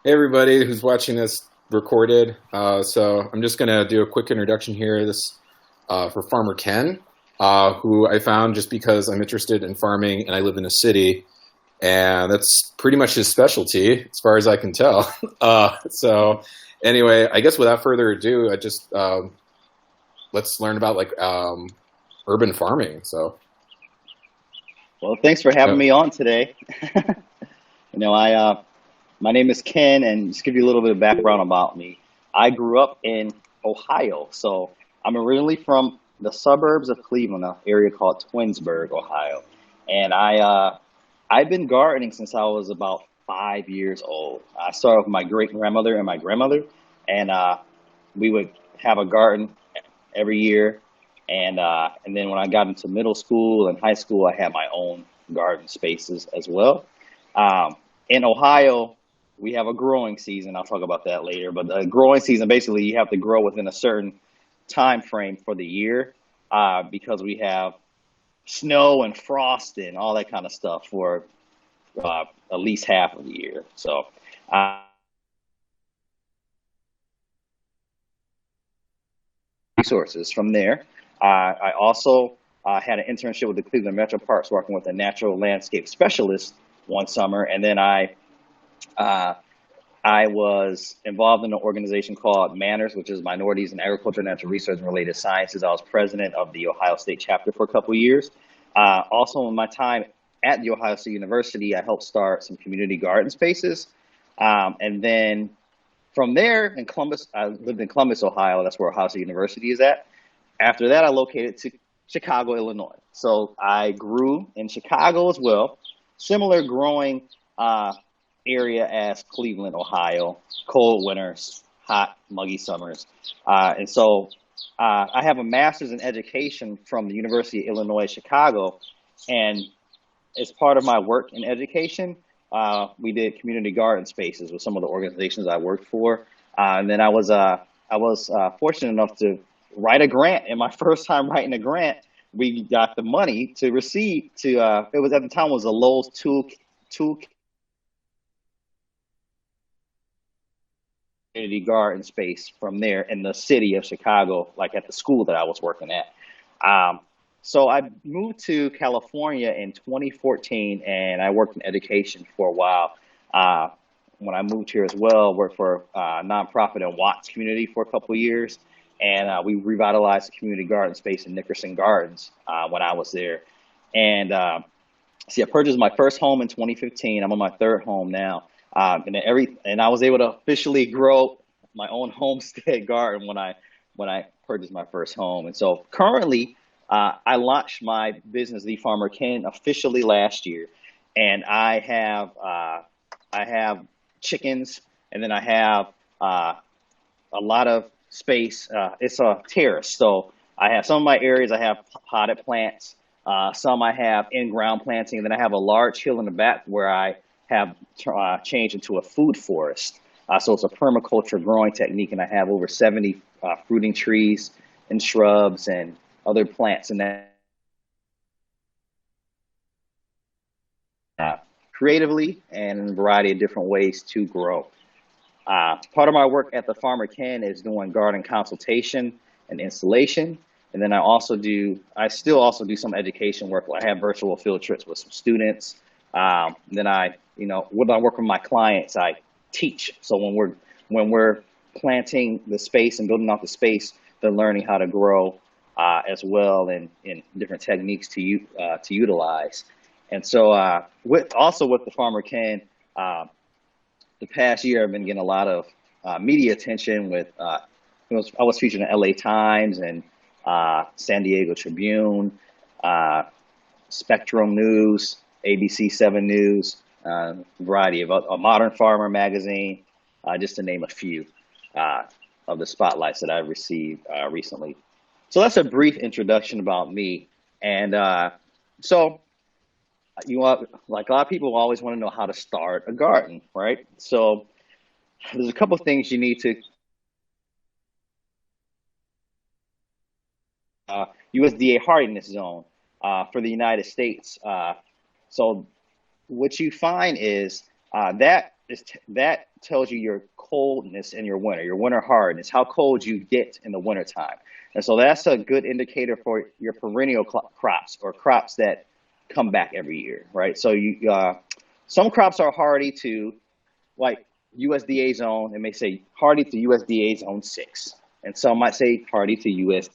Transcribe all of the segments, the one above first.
Hey everybody who's watching this recorded. So I'm just gonna do a quick introduction here. This for Farmer Ken, who I found just because I'm interested in farming and I live in a city, and that's pretty much his specialty as far as I can tell. So anyway, I guess without further ado, I just let's learn about urban farming. Well, thanks for having Uh, me on today. You know, I My name is Ken, and just give you a little bit of background about me. I grew up in Ohio, so I'm originally from the suburbs of Cleveland, an area called Twinsburg, Ohio, and I've been gardening since I was about 5 years old. I started with my great grandmother and my grandmother, and we would have a garden every year. And then when I got into middle school and high school, I had my own garden spaces as well. Um, in Ohio, we have a growing season. I'll talk about that later. But the growing season, basically, you have to grow within a certain time frame for the year because we have snow and frost and all that kind of stuff for at least half of the year. So uh, resources from there. I also had an internship with the Cleveland Metro Parks, working with a natural landscape specialist one summer, and then uh, I was involved in an organization called Manners, which is Minorities in Agriculture, Natural Research, and Related Sciences. I was president of the Ohio State chapter for a couple of years. Also, in my time at the Ohio State University, I helped start some community garden spaces, and then from there in Columbus, I lived in Columbus, Ohio. That's where Ohio State University is at. After that, I located to Chicago, Illinois. So I grew in Chicago as well. Similar growing uh, area as Cleveland, Ohio. Cold winters, hot, muggy summers. I have a master's in education from the University of Illinois, Chicago. And as part of my work in education, we did community garden spaces with some of the organizations I worked for. And then I was fortunate enough to write a grant. And my first time writing a grant, we got the money to receive to it was at the time was a Lowe's tool community garden space from there in the city of Chicago, like at the school that I was working at. Um, so I moved to California in 2014, and I worked in education for a while. Uh, when I moved here as well, worked for a nonprofit in Watts community for a couple of years, and we revitalized the community garden space in Nickerson Gardens when I was there. And See, I purchased my first home in 2015. I'm on my third home now, and I was able to officially grow my own homestead garden when I purchased my first home. And so currently, I launched my business, The Farmer Ken, officially last year, and I have chickens, and then I have a lot of space. It's a terrace, so I have some of my areas. I have potted plants. Some I have in-ground planting, and then I have a large hill in the back where I have changed into a food forest. So it's a permaculture growing technique, and I have over 70 fruiting trees and shrubs and other plants in that creatively and in a variety of different ways to grow. Part of my work at the Farmer Ken is doing garden consultation and installation. And then I still also do some education work. I have virtual field trips with some students. Then when I work with my clients, I teach. So when we're planting the space and building out the space, they're learning how to grow as well and in different techniques to utilize. And so with the Farmer Ken, the past year I've been getting a lot of media attention with I was featured in LA Times and San Diego Tribune, uh, Spectrum News, ABC 7 News, variety of a Modern Farmer magazine, just to name a few uh, of the spotlights that I've received recently. So that's a brief introduction about me. And so like a lot of people always want to know how to start a garden, right? So there's a couple of things you need to USDA hardiness zone for the United States. So what you find is that that tells you your coldness in your winter hardness, how cold you get in the wintertime. And so that's a good indicator for your perennial crops or crops that come back every year, right? So some crops are hardy to, like USDA zone, it may say hardy to USDA zone 6, and some might say hardy to US.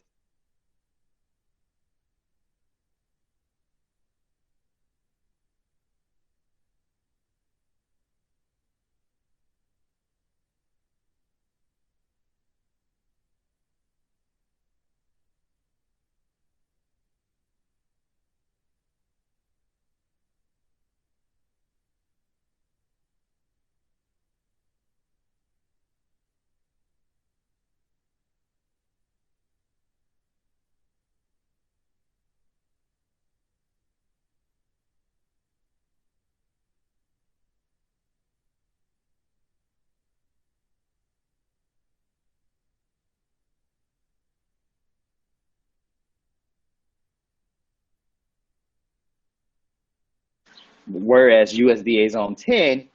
Whereas USDA zone 10,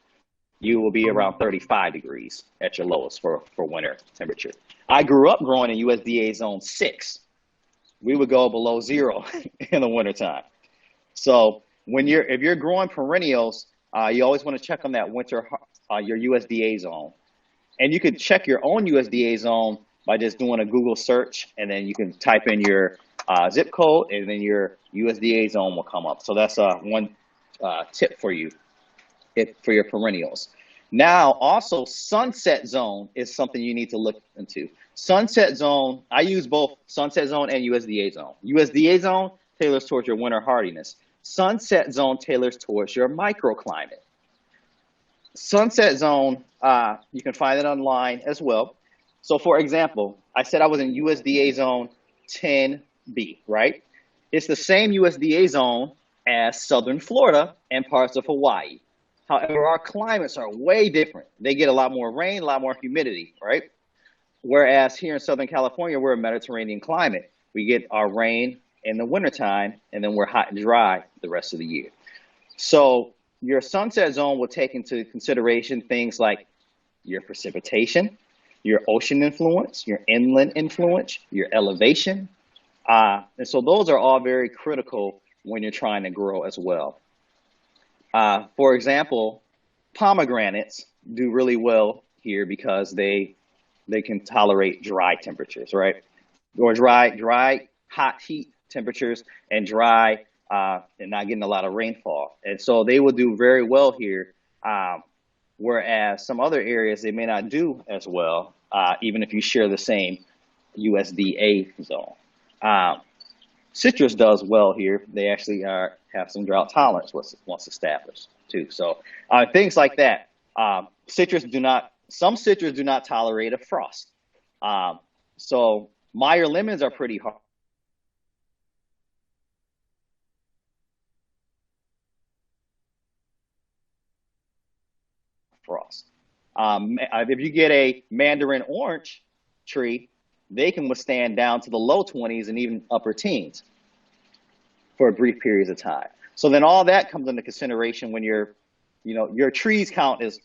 you will be around 35 degrees at your lowest for winter temperature. I grew up growing in USDA zone 6. We would go below 0 in the wintertime. So if you're growing perennials, you always want to check on that winter, your USDA zone. And you could check your own USDA zone by just doing a Google search, and then you can type in your zip code, and then your USDA zone will come up. So that's one tip for you for your perennials. Now, also sunset zone is something you need to look into. Sunset zone, I use both sunset zone and USDA zone. USDA zone tailors towards your winter hardiness. Sunset zone tailors towards your microclimate. Sunset zone, you can find it online as well. So for example, I said I was in USDA zone 10B, right? It's the same USDA zone as Southern Florida and parts of Hawaii. However, our climates are way different. They get a lot more rain, a lot more humidity, right? Whereas here in Southern California, we're a Mediterranean climate. We get our rain in the wintertime, and then we're hot and dry the rest of the year. So your sunset zone will take into consideration things like your precipitation, your ocean influence, your inland influence, your elevation. And so those are all very critical when you're trying to grow as well. For example, pomegranates do really well here because they can tolerate dry temperatures, right? Or dry, hot heat temperatures and dry and not getting a lot of rainfall. And so they will do very well here. Whereas some other areas, they may not do as well, even if you share the same USDA zone. Citrus does well here. They actually have some drought tolerance once established too. So things like that. Some citrus do not tolerate a frost. So Meyer lemons are pretty hard. Frost. If you get a mandarin orange tree, they can withstand down to the low 20s and even upper teens for brief periods of time. So then all that comes into consideration when your trees count as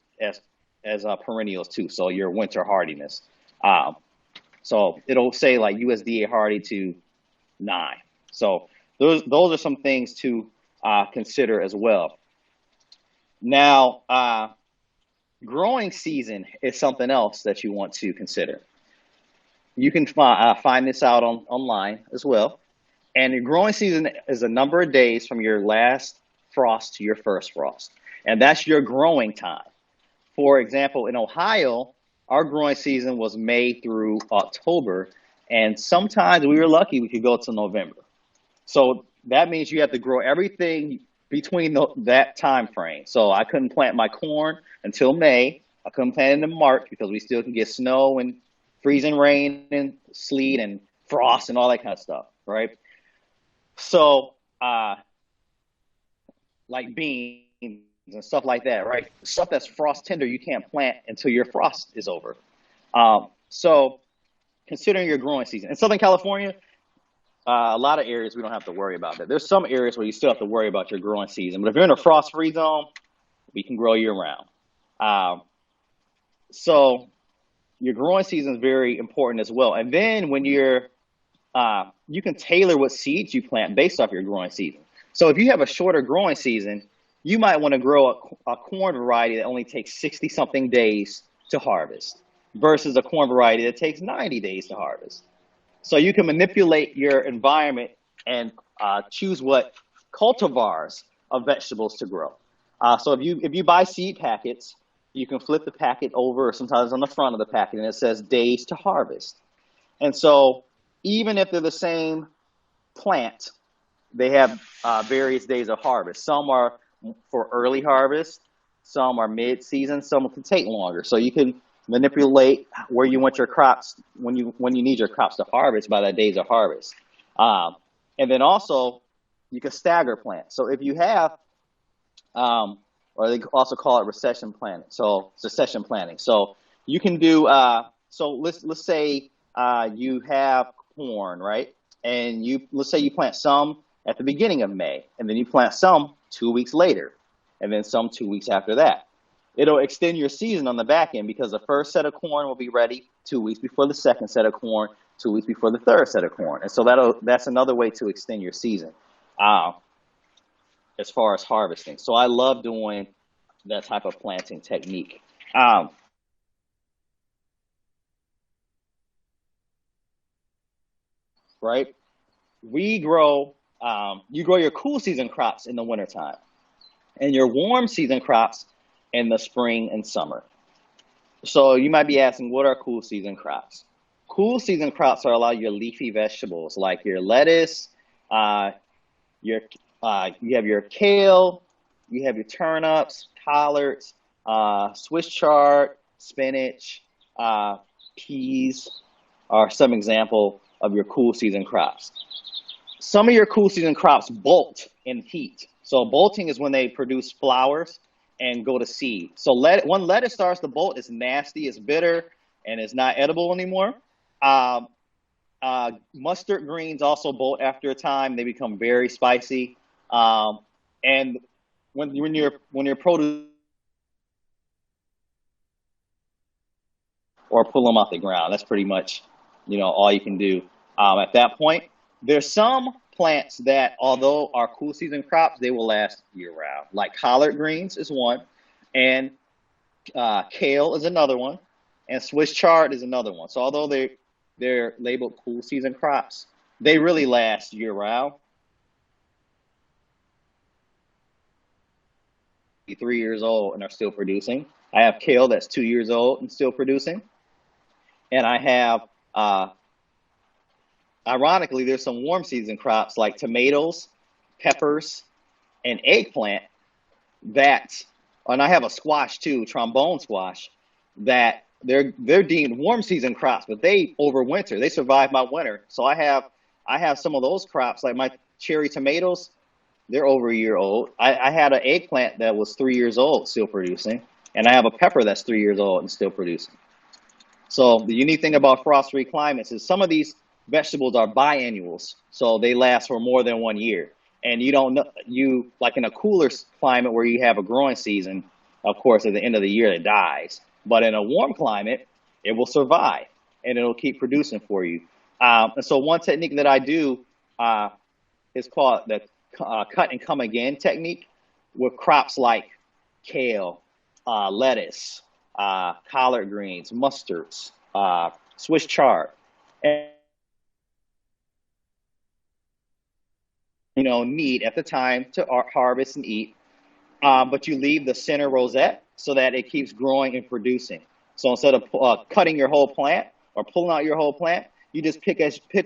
perennials too. So your winter hardiness. So it'll say like USDA hardy to 9. So those are some things to consider as well. Now, growing season is something else that you want to consider. You can find this out online as well. And your growing season is a number of days from your last frost to your first frost. And that's your growing time. For example, in Ohio, our growing season was May through October. And sometimes we were lucky we could go to November. So that means you have to grow everything between that time frame. So I couldn't plant my corn until May. I couldn't plant it in March because we still can get snow and freezing rain and sleet and frost and all that kind of stuff, right? So like beans and stuff like that, right? Stuff that's frost tender, you can't plant until your frost is over. So considering your growing season. In Southern California, a lot of areas we don't have to worry about that. There's some areas where you still have to worry about your growing season. But if you're in a frost-free zone, we can grow year-round. Um, so your growing season is very important as well. And then when you can tailor what seeds you plant based off your growing season. So if you have a shorter growing season, you might want to grow a corn variety that only takes 60 something days to harvest versus a corn variety that takes 90 days to harvest. So you can manipulate your environment and choose what cultivars of vegetables to grow. So if you buy seed packets, you can flip the packet over, or sometimes on the front of the packet, and it says days to harvest. And so even if they're the same plant, they have various days of harvest. Some are for early harvest, some are mid-season, some can take longer. So you can manipulate where you want your crops when you need your crops to harvest by the days of harvest. And then also you can stagger plants. So if you have, or they also call it recession planting. So succession planting. So you can do. So let's say you have corn, right? And let's say you plant some at the beginning of May, and then you plant some 2 weeks later, and then some 2 weeks after that. It'll extend your season on the back end because the first set of corn will be ready 2 weeks before the second set of corn, 2 weeks before the third set of corn. And so that's another way to extend your season as far as harvesting. So I love doing that type of planting technique. Right? You grow your cool season crops in the wintertime and your warm season crops in the spring and summer. So you might be asking, what are cool season crops? Cool season crops are a lot of your leafy vegetables, like your lettuce, you have your kale, you have your turnips, collards, Swiss chard, spinach, peas are some example of your cool season crops. Some of your cool season crops bolt in heat. So bolting is when they produce flowers and go to seed. So when lettuce starts to bolt, it's nasty, it's bitter, and it's not edible anymore. Mustard greens also bolt after a time. They become very spicy. And when your produce or pull them off the ground, that's pretty much all you can do at that point. There's some plants that, although are cool season crops, they will last year round. Like collard greens is one, and kale is another one, and Swiss chard is another one. So although they're labeled cool season crops, they really last year round. 3 years old and are still producing. I have kale that's 2 years old and still producing, and I have ironically, there's some warm season crops like tomatoes, peppers, and eggplant and I have a squash too, trombone squash, that they're deemed warm season crops, but they overwinter. They survive my winter. So I have some of those crops, like my cherry tomatoes, they're over a year old. I had an eggplant that was 3 years old, still producing, and I have a pepper that's 3 years old and still producing. So the unique thing about frost-free climates is some of these vegetables are biannuals, so they last for more than 1 year. And you don't know, like in a cooler climate where you have a growing season, of course, at the end of the year it dies. But in a warm climate, it will survive and it'll keep producing for you. And so one technique that I do is called the cut and come again technique with crops like kale, lettuce, collard greens, mustards, Swiss chard. And need at the time to harvest and eat, but you leave the center rosette so that it keeps growing and producing. So instead of cutting your whole plant or pulling out your whole plant, you just pick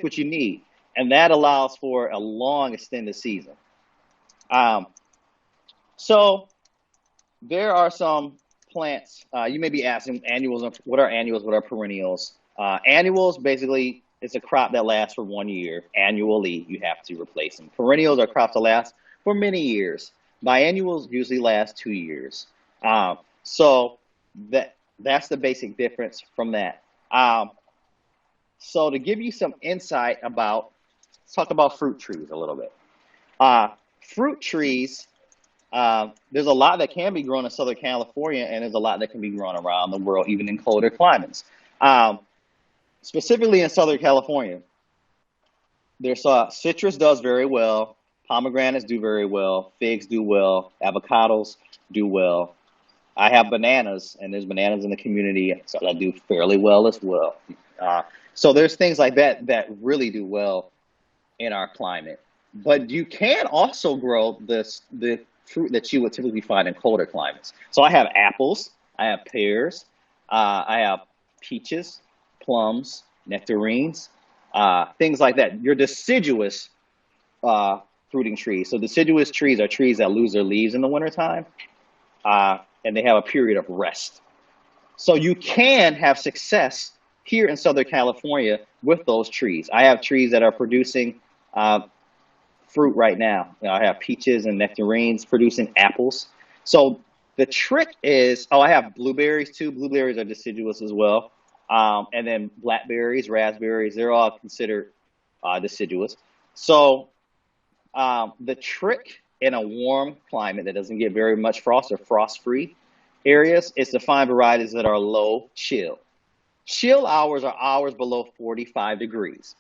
what you need, and that allows for a long extended season. So there are some plants. You may be asking annuals. What are annuals? What are perennials? Annuals basically, it's a crop that lasts for 1 year. Annually, you have to replace them. Perennials are crops that last for many years. Biennials usually last 2 years. So that's the basic difference from that. So to give you some insight let's talk about fruit trees a little bit. Fruit trees There's a lot that can be grown in Southern California, and there's a lot that can be grown around the world, even in colder climates. Um, Specifically in Southern California, there's citrus does very well, pomegranates do very well, figs do well, avocados do well. I have bananas, and there's bananas in the community so that do fairly well as well. So there's things like that that really do well in our climate. But you can also grow the fruit that you would typically find in colder climates. So I have apples, I have pears, I have peaches, plums, nectarines, things like that. Your deciduous fruiting trees. So deciduous trees are trees that lose their leaves in the wintertime, and they have a period of rest. So you can have success here in Southern California with those trees. I have trees that are producing fruit right now. I have peaches and nectarines producing apples. So the trick is, I have blueberries too. Blueberries are deciduous as well. And then blackberries, raspberries, they're all considered deciduous. So the trick in a warm climate that doesn't get very much frost or frost-free areas is to find varieties that are low chill. Chill hours are hours below 45 degrees.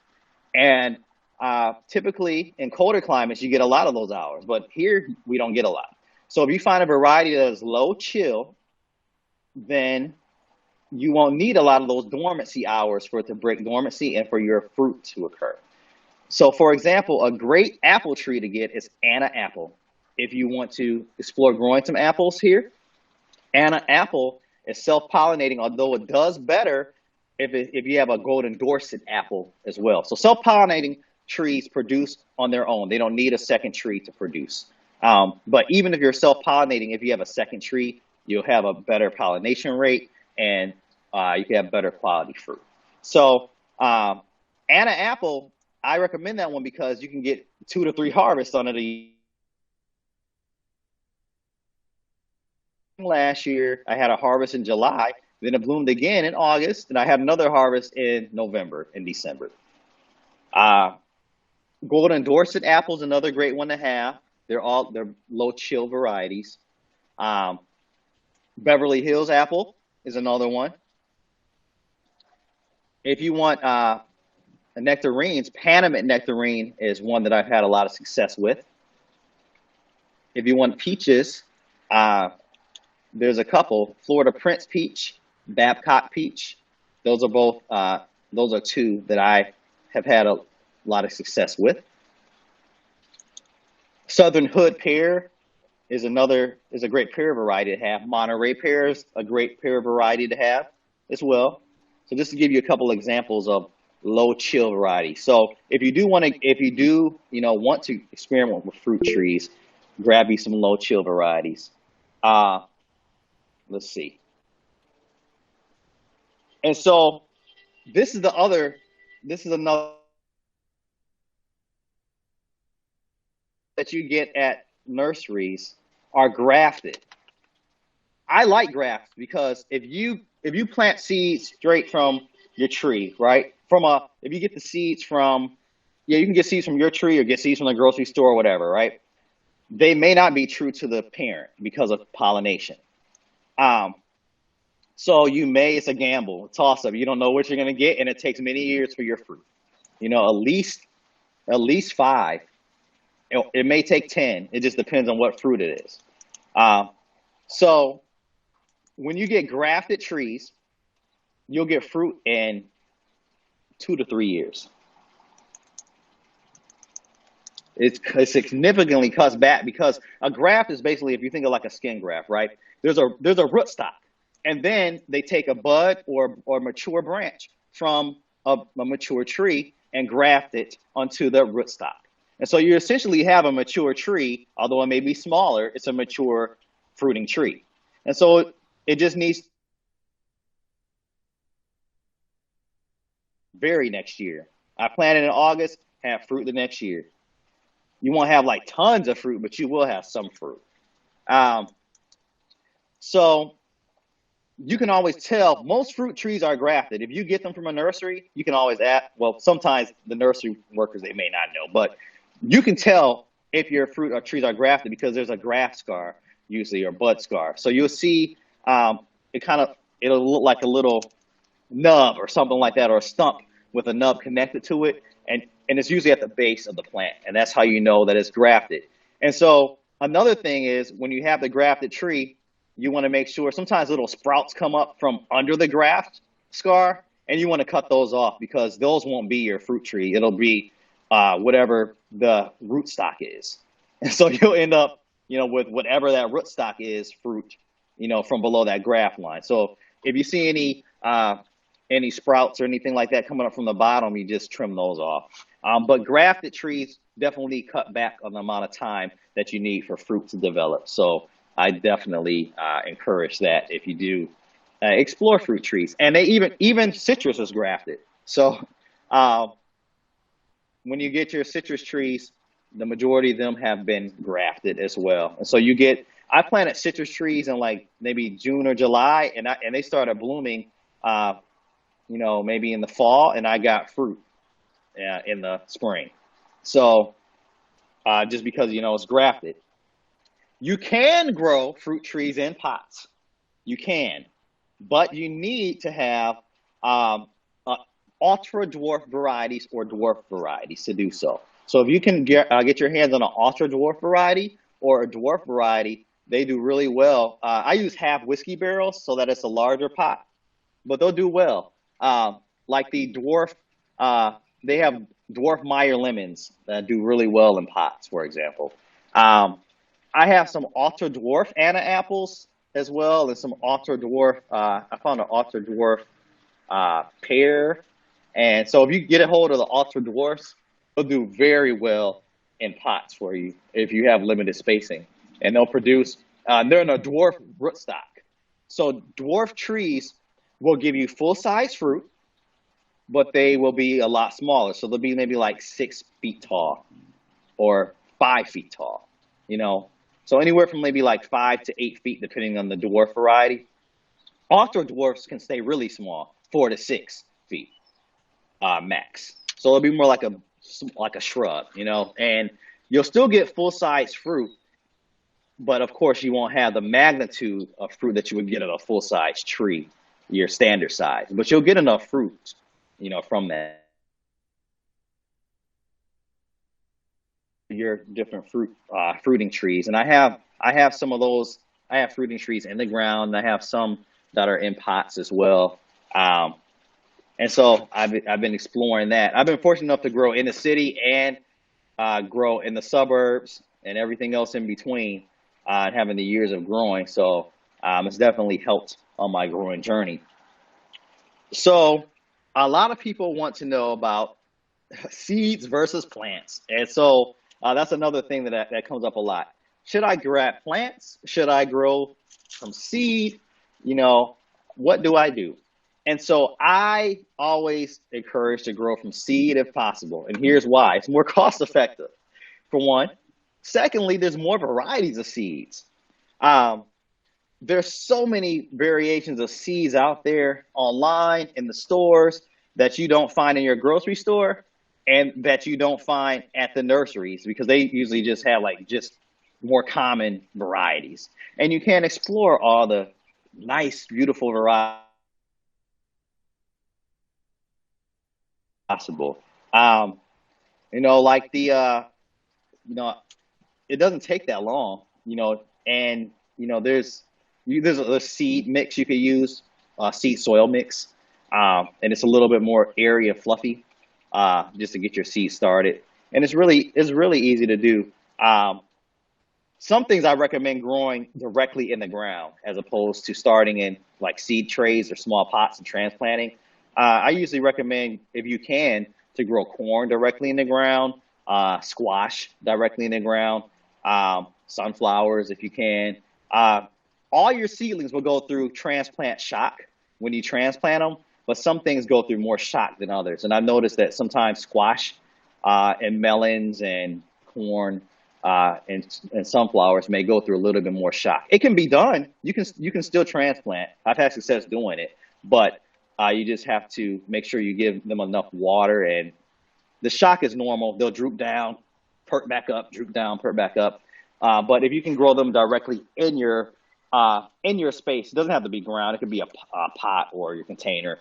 And typically in colder climates, you get a lot of those hours, but here we don't get a lot. So if you find a variety that is low chill, then you won't need a lot of those dormancy hours for it to break dormancy and for your fruit to occur. So for example, a great apple tree to get is Anna apple. If you want to explore growing some apples here, Anna apple is self-pollinating, although it does better if you have a golden Dorset apple as well. So self-pollinating trees produce on their own. They don't need a second tree to produce. But even if you're self-pollinating, if you have a second tree, you'll have a better pollination rate and you can have better quality fruit. So Anna apple, I recommend that one because you can get 2 to 3 harvests on it. Last year, I had a harvest in July, then it bloomed again in August, and I had another harvest in November and December. Golden Dorset apples, another great one to have. They're low chill varieties. Beverly Hills apple is another one. If you want nectarines, Panamint nectarine is one that I've had a lot of success with. If you want peaches, there's a couple. Florida Prince peach, Babcock peach. Those are two that I have had a lot of success with. Southern Hood pear is a great pear variety to have. Monterey pear is a great pear variety to have as well. So just to give you a couple examples of low chill varieties. So if you do want to experiment with fruit trees, grab you some low chill varieties. Let's see. And so this is another that you get at nurseries are grafted. I like grafts because if you plant seeds straight from your tree, right? If you get the seeds from, you can get seeds from your tree or get seeds from the grocery store or whatever, right? They may not be true to the parent because of pollination. So it's a gamble, a toss up. You don't know what you're going to get, and it takes many years for your fruit. At least 5. It may take 10. It just depends on what fruit it is. So when you get grafted trees, you'll get fruit in 2 to 3 years. It significantly cuts back because a graft is basically, if you think of like a skin graft, right? There's a rootstock, and then they take a bud or mature branch from a mature tree and graft it onto the rootstock. And so you essentially have a mature tree, although it may be smaller, it's a mature fruiting tree. And so it just needs berry next year. I planted in August, have fruit the next year. You won't have like tons of fruit, but you will have some fruit. So you can always tell most fruit trees are grafted. If you get them from a nursery, you can always ask. Well, sometimes the nursery workers, they may not know, but you can tell if your fruit or trees are grafted, because there's a graft scar usually, or bud scar. So you'll see it kind of, it'll look like a little nub or something like that, or a stump with a nub connected to it, and it's usually at the base of the plant, and that's how you know that it's grafted. And so another thing is, when you have the grafted tree, you want to make sure, sometimes little sprouts come up from under the graft scar, and you want to cut those off, because those won't be your fruit tree. It'll be whatever the root stock is. And so you'll end up, with whatever that root stock is, fruit, from below that graft line. So if you see any sprouts or anything like that coming up from the bottom, you just trim those off. But grafted trees definitely cut back on the amount of time that you need for fruit to develop. So I definitely encourage that if you do explore fruit trees. And they even citrus is grafted. So when you get your citrus trees, the majority of them have been grafted as well. And so I planted citrus trees in like maybe June or July, and they started blooming, maybe in the fall, and I got fruit in the spring. So just because, it's grafted. You can grow fruit trees in pots. You can, but you need to have ultra dwarf varieties or dwarf varieties to do so. So if you can get your hands on an ultra dwarf variety or a dwarf variety, they do really well. I use half whiskey barrels so that it's a larger pot, but they'll do well. Like the dwarf, they have dwarf Meyer lemons that do really well in pots, for example. I have some ultra dwarf Anna apples as well, and some ultra dwarf. I found an ultra dwarf pear, and so if you get a hold of the ultra dwarfs, they'll do very well in pots for you if you have limited spacing, and they'll produce. They're in a dwarf rootstock, so dwarf trees will give you full size fruit, but they will be a lot smaller. So they'll be maybe like 6 feet tall or 5 feet tall, So anywhere from maybe like 5 to 8 feet, depending on the dwarf variety. Ultra dwarfs can stay really small, 4 to 6 feet max. So it'll be more like a shrub, and you'll still get full size fruit, but of course you won't have the magnitude of fruit that you would get at a full size tree, your standard size. But you'll get enough fruit, from that. Your different fruiting trees, and I have some of those. I have fruiting trees in the ground, and I have some that are in pots as well. And so I've been exploring that. I've been fortunate enough to grow in the city and grow in the suburbs and everything else in between, and having the years of growing. So it's definitely helped on my growing journey. So a lot of people want to know about seeds versus plants. And so that's another thing that comes up a lot. Should I grab plants? Should I grow from seed? What do I do? And so I always encourage to grow from seed if possible. And here's why. It's more cost effective, for one. Secondly, there's more varieties of seeds. There's so many variations of seeds out there online in the stores that you don't find in your grocery store and that you don't find at the nurseries, because they usually just have just more common varieties. And you can't explore all the nice, beautiful varieties possible. It doesn't take that long, and there's a seed mix you could use, seed soil mix, and it's a little bit more airy and fluffy, just to get your seed started. And it's really easy to do. Some things I recommend growing directly in the ground as opposed to starting in like seed trays or small pots and transplanting. I usually recommend, if you can, to grow corn directly in the ground, squash directly in the ground, sunflowers if you can. All your seedlings will go through transplant shock when you transplant them, but some things go through more shock than others. And I've noticed that sometimes squash and melons and corn and sunflowers may go through a little bit more shock. It can be done. You can still transplant. I've had success doing it, but you just have to make sure you give them enough water, and the shock is normal. They'll droop down perk back up, droop down, perk back up. But if you can grow them directly in your space, it doesn't have to be ground. It could be a pot or your container.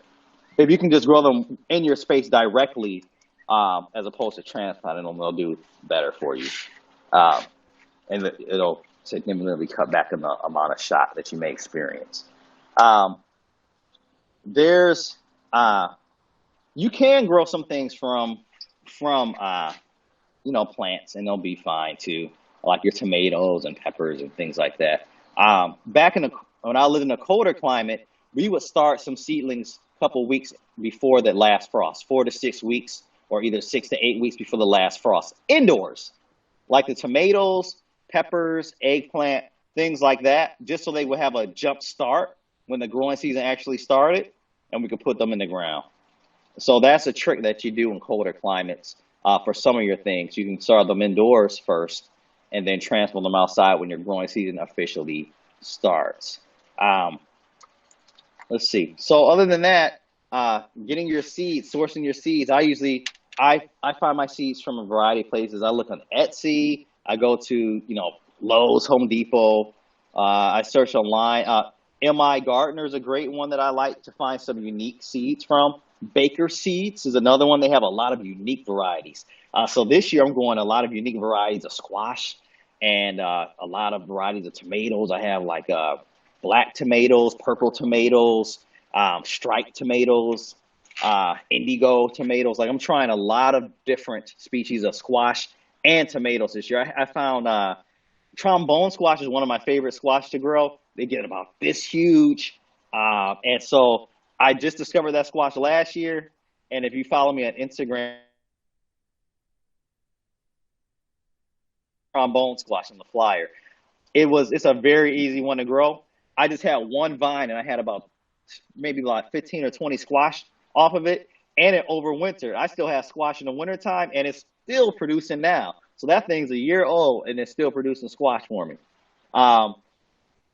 If you can just grow them in your space directly, as opposed to transplanting them, they'll do better for you. And it'll significantly cut back on the amount of shock that you may experience. You can grow some things from plants, and they'll be fine too, like your tomatoes and peppers and things like that. When I lived in a colder climate, we would start some seedlings a couple weeks before the last frost, 4 to 6 weeks, or either 6 to 8 weeks before the last frost, indoors, like the tomatoes, peppers, eggplant, things like that, just so they would have a jump start when the growing season actually started, and we could put them in the ground. So that's a trick that you do in colder climates for some of your things. You can start them indoors first and then transplant them outside when your growing season officially starts. Let's see. So other than that, getting your seeds, sourcing your seeds, I find my seeds from a variety of places. I look on Etsy. I go to, Lowe's, Home Depot. I search online. MI Gardener is a great one that I like to find some unique seeds from. Baker Seeds is another one. They have a lot of unique varieties. So this year I'm going a lot of unique varieties of squash and a lot of varieties of tomatoes. I have like black tomatoes, purple tomatoes, striped tomatoes, indigo tomatoes. Like I'm trying a lot of different species of squash and tomatoes this year. I found Trombone Squash is one of my favorite squash to grow. They get about this huge. And so I just discovered that squash last year. And if you follow me on Instagram, Trombone Squash on the flyer, it's a very easy one to grow. I just had one vine and I had maybe 15 or 20 squash off of it, and it overwintered. I still have squash in the wintertime, and it's still producing now. So that thing's a year old, and it's still producing squash for me.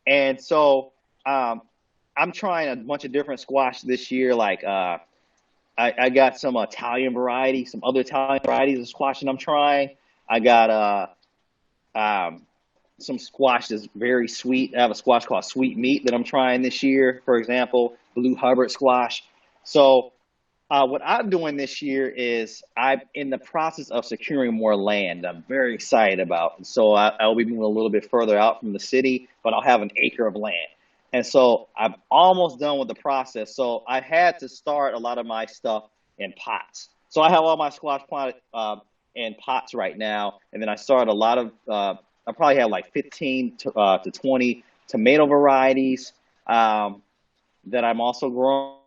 And so I'm trying a bunch of different squash this year. Like I got some Italian varieties, some other Italian varieties of squash that I'm trying. I got some squash that's very sweet. I have a squash called Sweet Meat that I'm trying this year, for example, Blue Hubbard squash. So what I'm doing this year is I'm in the process of securing more land. I'm very excited about. So I'll be moving a little bit further out from the city, but I'll have an acre of land. And so I'm almost done with the process. So I had to start a lot of my stuff in pots. So I have all my squash planted in pots right now. And then I started a lot of, I probably have like 15 to 20 tomato varieties that I'm also growing,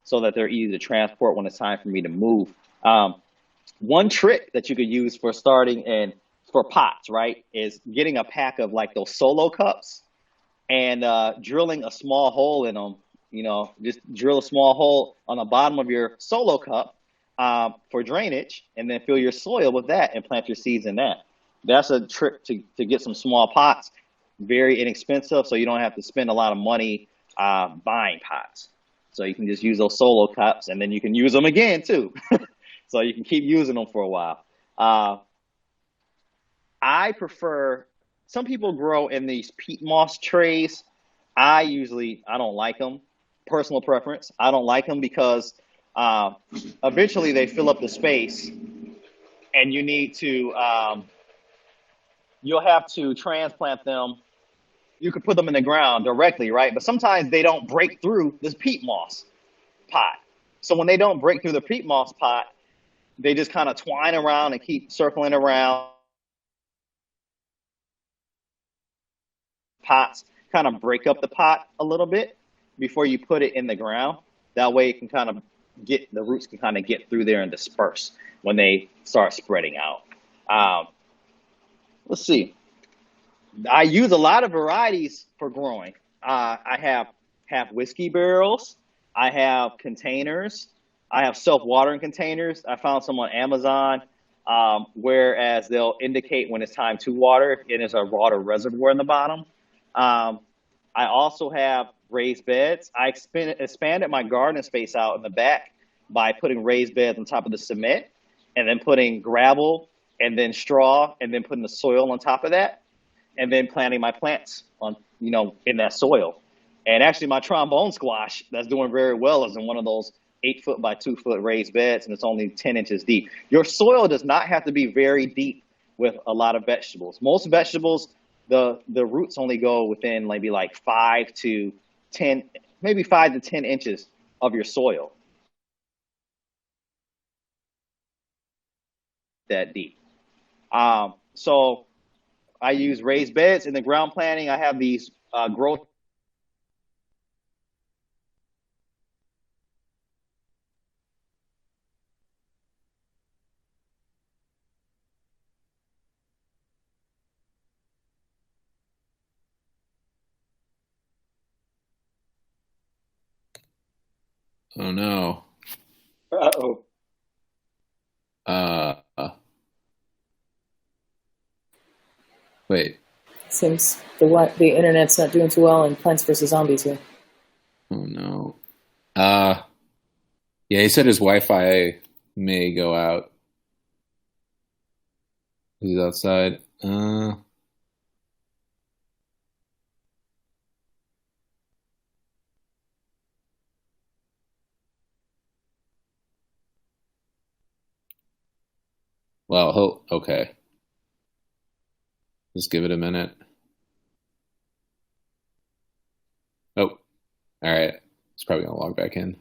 so that they're easy to transport when it's time for me to move. One trick that you could use for starting and for pots, right, is getting a pack of like those solo cups and drilling a small hole in them. Just drill a small hole on the bottom of your solo cup for drainage, and then fill your soil with that and plant your seeds in that. That's a trick to get some small pots, very inexpensive, so you don't have to spend a lot of money buying pots. So you can just use those solo cups, and then you can use them again too. So you can keep using them for a while. I prefer, some people grow in these peat moss trays. I don't like them. Personal preference. I don't like them because eventually they fill up the space, and you need to, you'll have to transplant them. You could put them in the ground directly, right? But sometimes they don't break through this peat moss pot. So when they don't break through the peat moss pot, they just kind of twine around and keep circling around. Pots kind of break up the pot a little bit before you put it in the ground. That way it can kind of the roots can kind of get through there and disperse when they start spreading out. Let's see. I use a lot of varieties for growing. I have whiskey barrels. I have containers. I have self-watering containers. I found some on Amazon, whereas they'll indicate when it's time to water, and there's a water reservoir in the bottom. I also have raised beds. I expanded my garden space out in the back, by putting raised beds on top of the cement and then putting gravel and then straw and then putting the soil on top of that and then planting my plants on, in that soil. And actually my trombone squash that's doing very well is in one of those 8 foot by 2 foot raised beds, and it's only 10 inches deep. Your soil does not have to be very deep with a lot of vegetables. Most vegetables, the roots only go within maybe like 5 to 10 inches of your soil. That deep. So I use raised beds in the ground planting. I have these growth. Oh no. Uh-oh. Wait. Seems the internet's not doing too well in Plants vs. Zombies here. Oh no. Yeah, he said his Wi-Fi may go out. He's outside. Well, okay. Just give it a minute. Oh, all right. It's probably gonna log back in.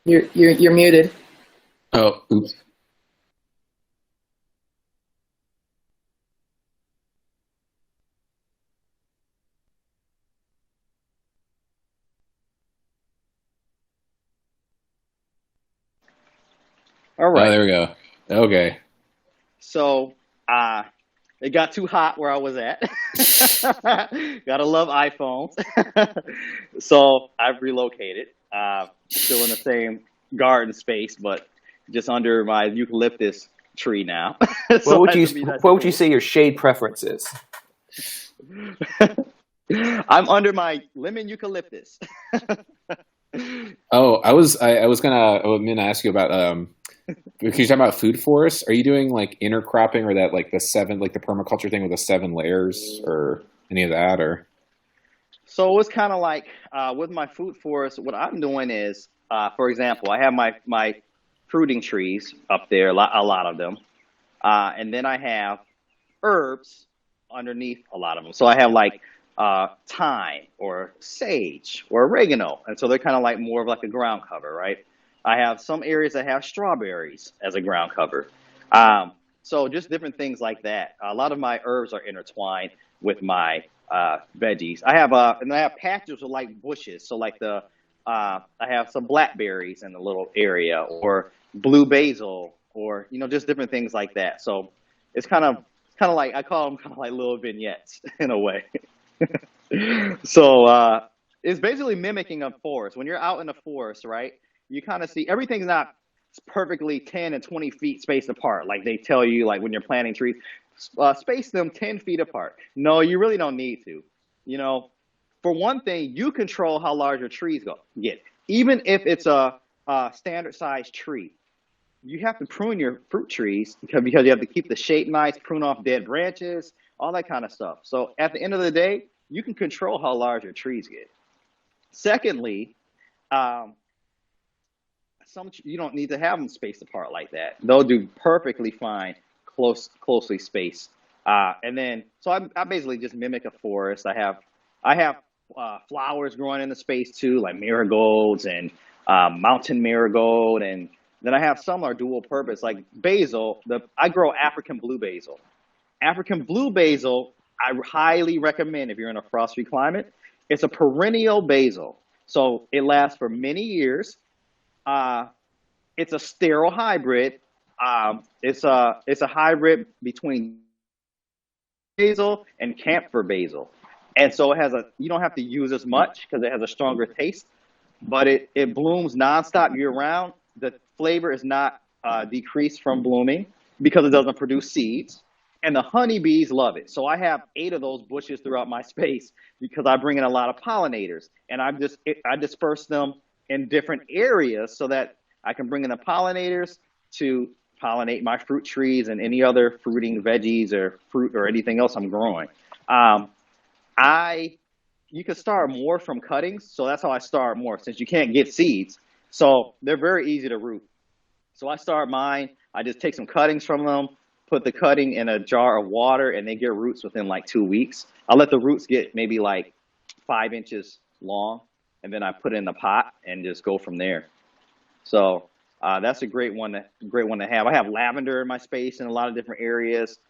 You're muted. Oh, oops. All right. Oh, there we go. Okay. So it got too hot where I was at. Gotta love iPhones. So I've relocated. Still in the same garden space, but just under my eucalyptus tree now. So What would you say your shade preference is? I'm under my lemon eucalyptus. Oh, I was gonna ask you about because you're talking about food forests. Are you doing like intercropping or that like the permaculture thing with the 7 layers or any of that or? So it's kind of like with my food forest, what I'm doing is, for example, I have my fruiting trees up there, a lot of them, and then I have herbs underneath a lot of them. So I have like thyme or sage or oregano, and so they're kind of like more of like a ground cover, right? I have some areas that have strawberries as a ground cover. So just different things like that. A lot of my herbs are intertwined with my veggies. I have patches of like bushes. So like I have some blackberries in the little area, or blue basil, or just different things like that. So it's kind of like, I call them kind of like little vignettes in a way. So it's basically mimicking a forest. When you're out in the forest, right, you kind of see everything's not perfectly 10 and 20 feet spaced apart. Like they tell you, like when you're planting trees, space them 10 feet apart. No, you really don't need to. For one thing, you control how large your trees get. Even if it's a standard size tree, you have to prune your fruit trees because you have to keep the shape nice, prune off dead branches, all that kind of stuff. So at the end of the day, you can control how large your trees get. Secondly, you don't need to have them spaced apart like that. They'll do perfectly fine, closely spaced. And then, so I basically just mimic a forest. I have flowers growing in the space too, like marigolds and mountain marigold, and then I have some are dual purpose, like basil. I grow African blue basil. African blue basil, I highly recommend if you're in a frost-free climate, It's a perennial basil, so it lasts for many years. Uh, it's a sterile hybrid. It's a hybrid between basil and camphor basil, and so it has a. You don't have to use as much because it has a stronger taste, but it blooms nonstop year round. The flavor is not decreased from blooming because it doesn't produce seeds, and the honeybees love it. So I have 8 of those bushes throughout my space because I bring in a lot of pollinators, and I disperse them in different areas so that I can bring in the pollinators to pollinate my fruit trees and any other fruiting veggies or fruit or anything else I'm growing. Um, I You can start more from cuttings, so that's how I start more since you can't get seeds. So they're very easy to root. So I start mine. I just take some cuttings from them, put the cutting in a jar of water, and they get roots within like 2 weeks. I let the roots get maybe like 5 inches long, and then I put it in the pot and just go from there. So that's a great one to have. I have lavender in my space in a lot of different areas.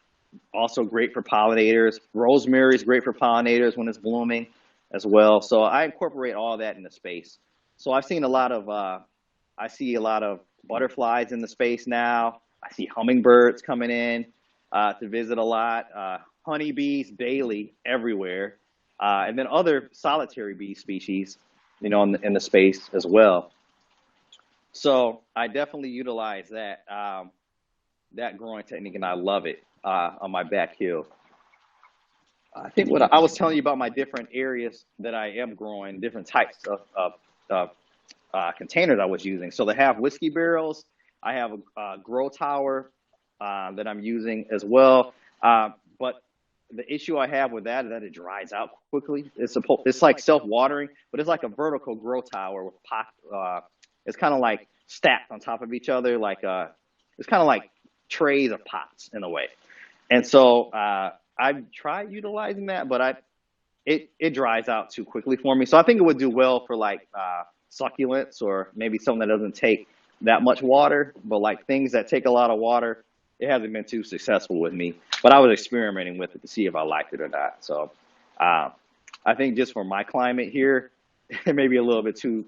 Also great for pollinators. Rosemary is great for pollinators when it's blooming as well. So I incorporate all that in the space. So I've seen a lot of I see a lot of butterflies in the space now. I see hummingbirds coming in to visit a lot. Honeybees daily everywhere, and then other solitary bee species, in the space as well. So I definitely utilize that growing technique, and I love it on my back hill. I think what I was telling you about my different areas that I am growing, different types of containers I was using. So they have whiskey barrels. I have a grow tower that I'm using as well. But the issue I have with that is that it dries out quickly. It's like self-watering, but it's like a vertical grow tower with pot. It's kind of like stacked on top of each other, it's kind of like trays of pots in a way. And so I've tried utilizing that, but it dries out too quickly for me. So I think it would do well for like succulents or maybe something that doesn't take that much water, but like things that take a lot of water, it hasn't been too successful with me. But I was experimenting with it to see if I liked it or not. So I think just for my climate here, it may be a little bit too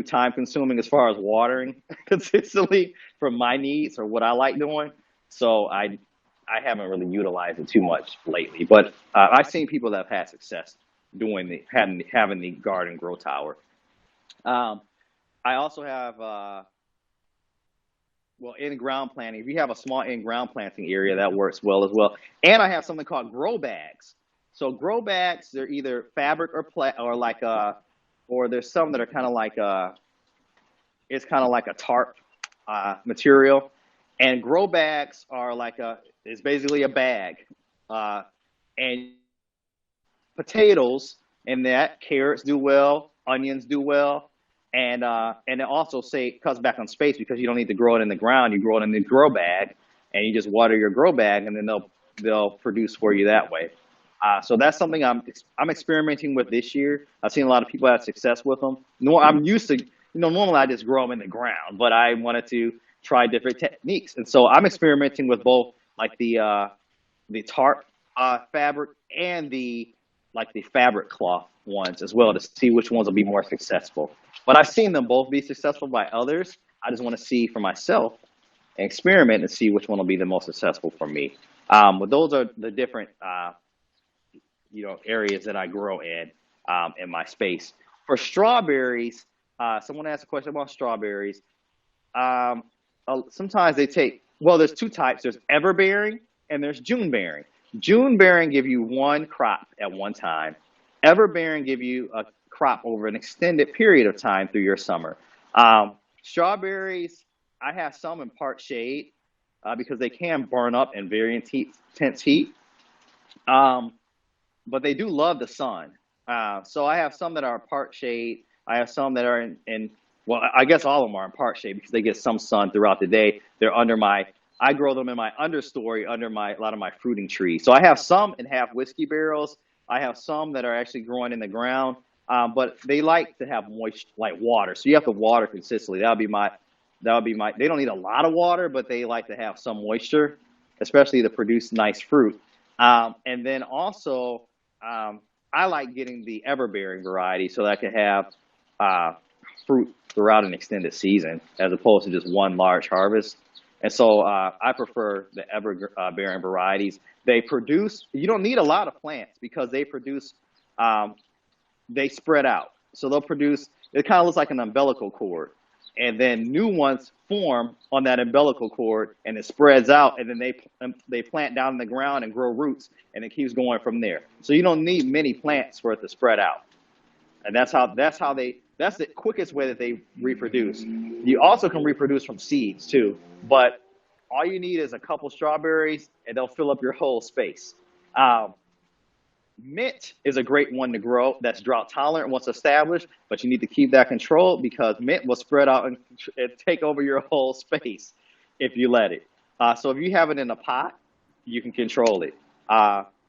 time consuming as far as watering consistently for my needs or what I like doing. So I haven't really utilized it too much lately, but I've seen people that have had success doing having the garden grow tower. I also have in-ground planting. If you have a small in-ground planting area, that works well as well. And I have something called grow bags. So grow bags, they're either fabric or there's some that are kind of like it's kind of like a tarp material. And grow bags are it's basically a bag, and potatoes in that, carrots do well, onions do well, and it also cuts back on space because you don't need to grow it in the ground. You grow it in the grow bag, and you just water your grow bag, and then they'll produce for you that way. So that's something I'm experimenting with this year. I've seen a lot of people have success with them. No, I'm used to, normally I just grow them in the ground, but I wanted to try different techniques. And so I'm experimenting with both like the tarp fabric and the fabric cloth ones as well to see which ones will be more successful. But I've seen them both be successful by others. I just want to see for myself and experiment and see which one will be the most successful for me. But those are the different areas that I grow in my space. For strawberries, someone asked a question about strawberries. Sometimes there's 2 types. There's everbearing and there's June bearing. June bearing give you one crop at one time. Everbearing give you a crop over an extended period of time through your summer. Strawberries, I have some in part shade because they can burn up in very intense heat. But they do love the sun. So I have some that are part shade. I have some that are well, I guess all of them are in part shade because they get some sun throughout the day. They're I grow them in my understory under a lot of my fruiting trees. So I have some in half whiskey barrels. I have some that are actually growing in the ground, but they like to have moist, like water. So you have to water consistently. That would be my, they don't need a lot of water, but they like to have some moisture, especially to produce nice fruit. And then also, I like getting the ever-bearing variety so that I can have fruit throughout an extended season as opposed to just one large harvest. And so I prefer the ever-bearing varieties. They produce, you don't need a lot of plants because they produce, they spread out. So they'll produce, it kind of looks like an umbilical cord. And then new ones form on that umbilical cord, and it spreads out, and then they plant down in the ground and grow roots, and it keeps going from there. So you don't need many plants for it to spread out, and that's the quickest way that they reproduce. You also can reproduce from seeds too, but all you need is a couple strawberries, and they'll fill up your whole space. Mint is a great one to grow that's drought tolerant once established, but you need to keep that controlled because mint will spread out and take over your whole space if you let it. So if you have it in a pot, you can control it.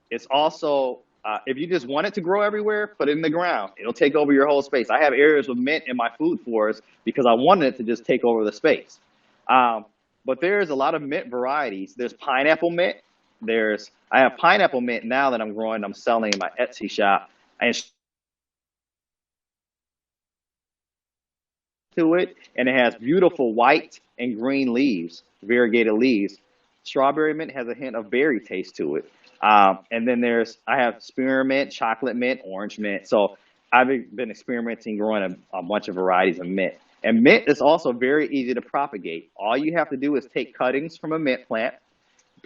It's also, if you just want it to grow everywhere, put it in the ground. It'll take over your whole space. I have areas with mint in my food forest because I wanted it to just take over the space. But there's a lot of mint varieties. There's pineapple mint. I have pineapple mint now that I'm growing. I'm selling in my Etsy shop. And to it, and it has beautiful white and green leaves, variegated leaves. Strawberry mint has a hint of berry taste to it. And then I have spearmint, chocolate mint, orange mint. So I've been experimenting growing a bunch of varieties of mint. And mint is also very easy to propagate. All you have to do is take cuttings from a mint plant,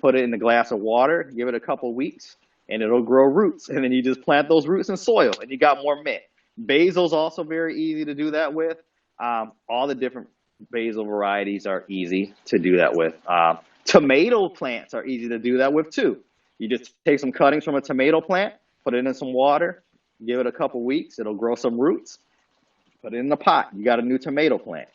put it in a glass of water, give it a couple weeks, and it'll grow roots. And then you just plant those roots in soil, and you got more mint. Basil's also very easy to do that with. All the different basil varieties are easy to do that with. Tomato plants are easy to do that with too. You just take some cuttings from a tomato plant, put it in some water, give it a couple weeks, it'll grow some roots, put it in the pot. You got a new tomato plant.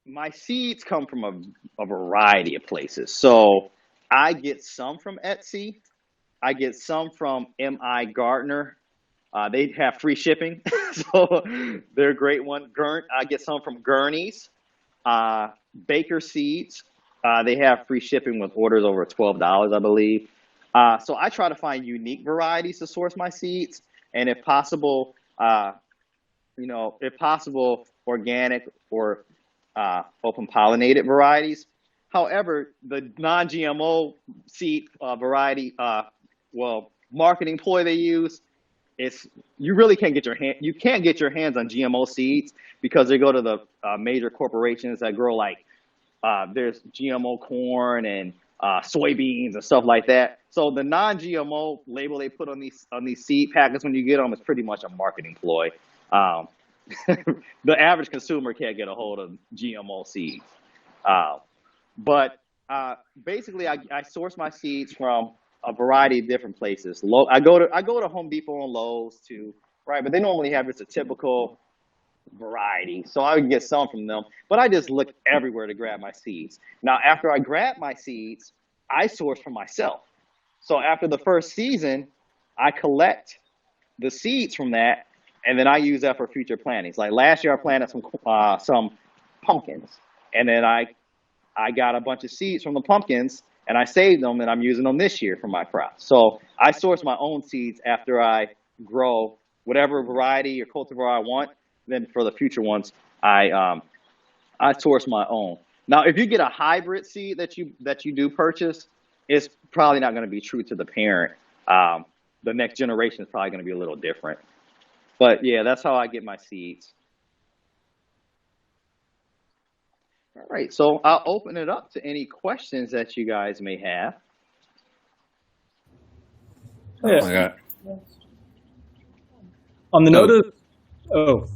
My seeds come from a variety of places. So I get some from Etsy. I get some from M.I. Gardner. They have free shipping, so they're a great one. I get some from Gurney's. Baker Seeds. They have free shipping with orders over $12, I believe. So I try to find unique varieties to source my seeds, and if possible, organic or open pollinated varieties. However, the non-GMO seed variety, marketing ploy they use, you really can't get your hands on GMO seeds because they go to the major corporations that grow there's GMO corn and soybeans and stuff like that. So the non-GMO label they put on these seed packets when you get them is pretty much a marketing ploy. The average consumer can't get a hold of GMO seeds. But basically, I source my seeds from a variety of different places. I go to Home Depot and Lowe's too, right? But they normally have just a typical variety, so I would get some from them. But I just look everywhere to grab my seeds. Now, after I grab my seeds, I source for myself. So after the first season, I collect the seeds from that, and then I use that for future plantings. Like last year, I planted some pumpkins, and then I got a bunch of seeds from the pumpkins, and I saved them, and I'm using them this year for my crops. So I source my own seeds after I grow whatever variety or cultivar I want. Then for the future ones, I source my own. Now, if you get a hybrid seed that you do purchase, it's probably not going to be true to the parent. The next generation is probably going to be a little different. But yeah, that's how I get my seeds. All right, so I'll open it up to any questions that you guys may have. Oh my God. On the note of,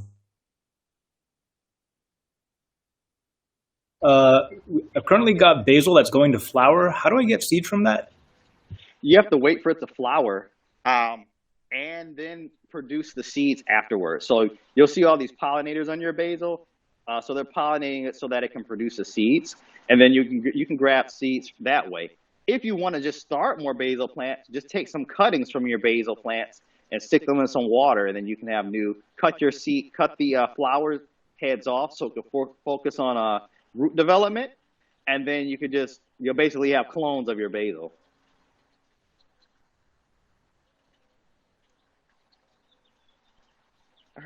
I've currently got basil that's going to flower. How do I get seed from that? You have to wait for it to flower and then produce the seeds afterwards. So you'll see all these pollinators on your basil. So they're pollinating it so that it can produce the seeds, and then you can grab seeds that way. If you want to just start more basil plants, just take some cuttings from your basil plants and stick them in some water, and then you can have cut the flower heads off so it can focus on root development, and then you'll basically have clones of your basil.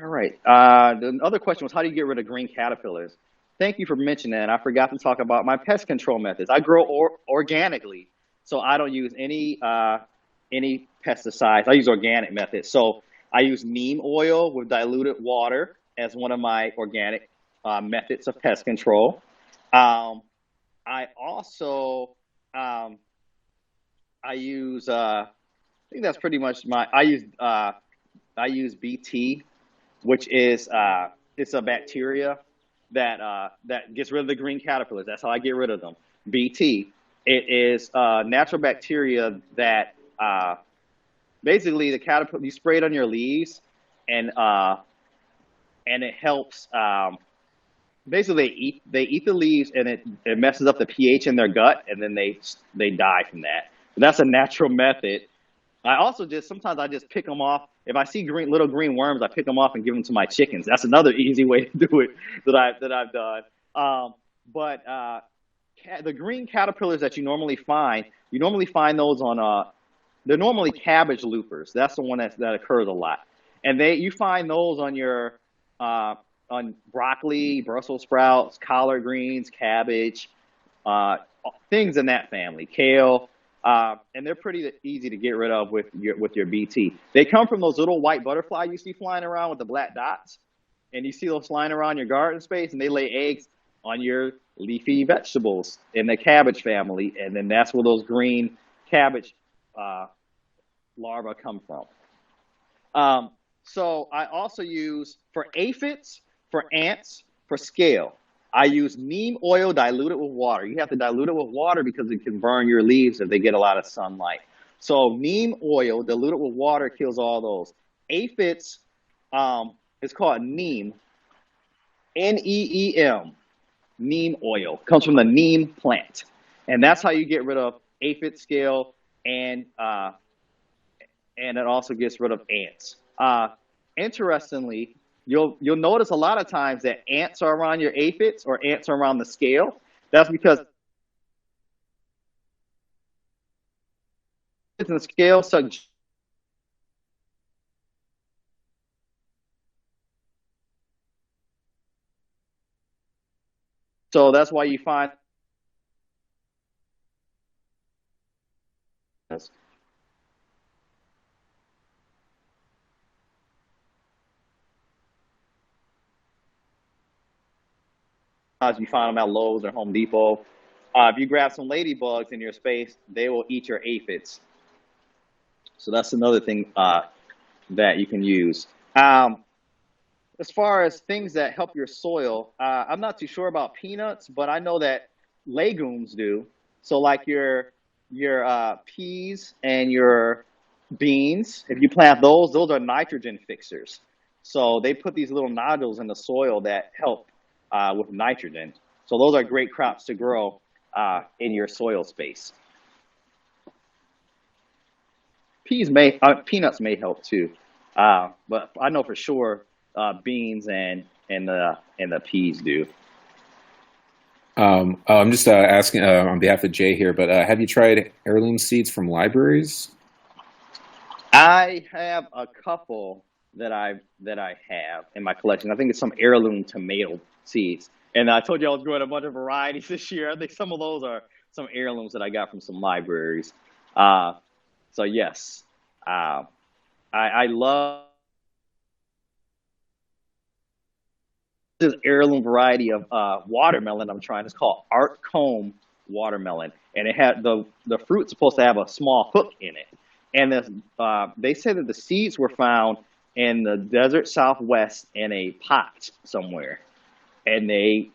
All right. The other question was, how do you get rid of green caterpillars? Thank you for mentioning that. I forgot to talk about my pest control methods. I grow organically, so I don't use any pesticides. I use organic methods. So I use neem oil with diluted water as one of my organic methods of pest control. I also I use I think that's pretty much my I use BT, which is it's a bacteria that gets rid of the green caterpillars. That's how I get rid of them. BT. It is natural bacteria that basically the caterpillar, you spray it on your leaves, and it helps. Basically, they eat the leaves, and it messes up the pH in their gut, and then they die from that. But that's a natural method. I also sometimes I just pick them off. If I see little green worms, I pick them off and give them to my chickens. That's another easy way to do it that I've done. But the green caterpillars that you normally find those on they're normally cabbage loopers. That's the one that occurs a lot, and you find those on your on broccoli, Brussels sprouts, collard greens, cabbage, things in that family, kale. And they're pretty easy to get rid of with your BT. They come from those little white butterflies you see flying around with the black dots, and you see those flying around your garden space, and they lay eggs on your leafy vegetables in the cabbage family, and then that's where those green cabbage larvae come from. So I also use, for aphids, for ants, for scale, I use neem oil diluted with water. You have to dilute it with water because it can burn your leaves if they get a lot of sunlight. So neem oil diluted with water kills all those. Aphids, it's called neem, Neem, neem oil. Comes from the neem plant. And that's how you get rid of aphid scale, and it also gets rid of ants. Interestingly, you'll notice a lot of times that ants are around your aphids or ants are around the scale. That's because the scale suck. So that's why you find you find them at Lowe's or Home Depot. If you grab some ladybugs in your space, they will eat your aphids. So that's another thing that you can use. As far as things that help your soil, I'm not too sure about peanuts, but I know that legumes do. So like your peas and your beans, if you plant those are nitrogen fixers. So they put these little nodules in the soil that help with nitrogen. So those are great crops to grow in your soil space. Peanuts may help too, but I know for sure beans and the peas do. I'm just asking on behalf of Jay here, but have you tried heirloom seeds from libraries? I have a couple that I have in my collection. I think it's some heirloom tomato seeds, and I told you I was growing a bunch of varieties this year. I think some of those are some heirlooms that I got from some libraries. So yes, I love this heirloom variety of watermelon I'm trying. It's called Art Comb watermelon, and it had the fruit's supposed to have a small hook in it. And they say that the seeds were found in the desert Southwest in a pot somewhere, and they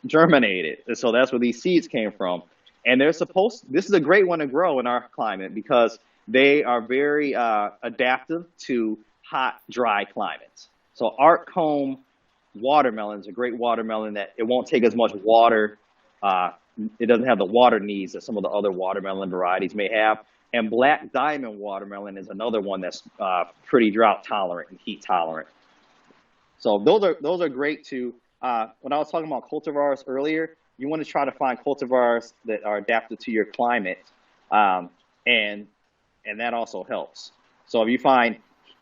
germinated. And so that's where these seeds came from. And this is a great one to grow in our climate because they are very adaptive to hot, dry climates. So Art Comb watermelon is a great watermelon that it won't take as much water. It doesn't have the water needs that some of the other watermelon varieties may have. And Black Diamond watermelon is another one that's pretty drought tolerant and heat tolerant. So those are great too. When I was talking about cultivars earlier, you want to try to find cultivars that are adapted to your climate, and that also helps. So if you find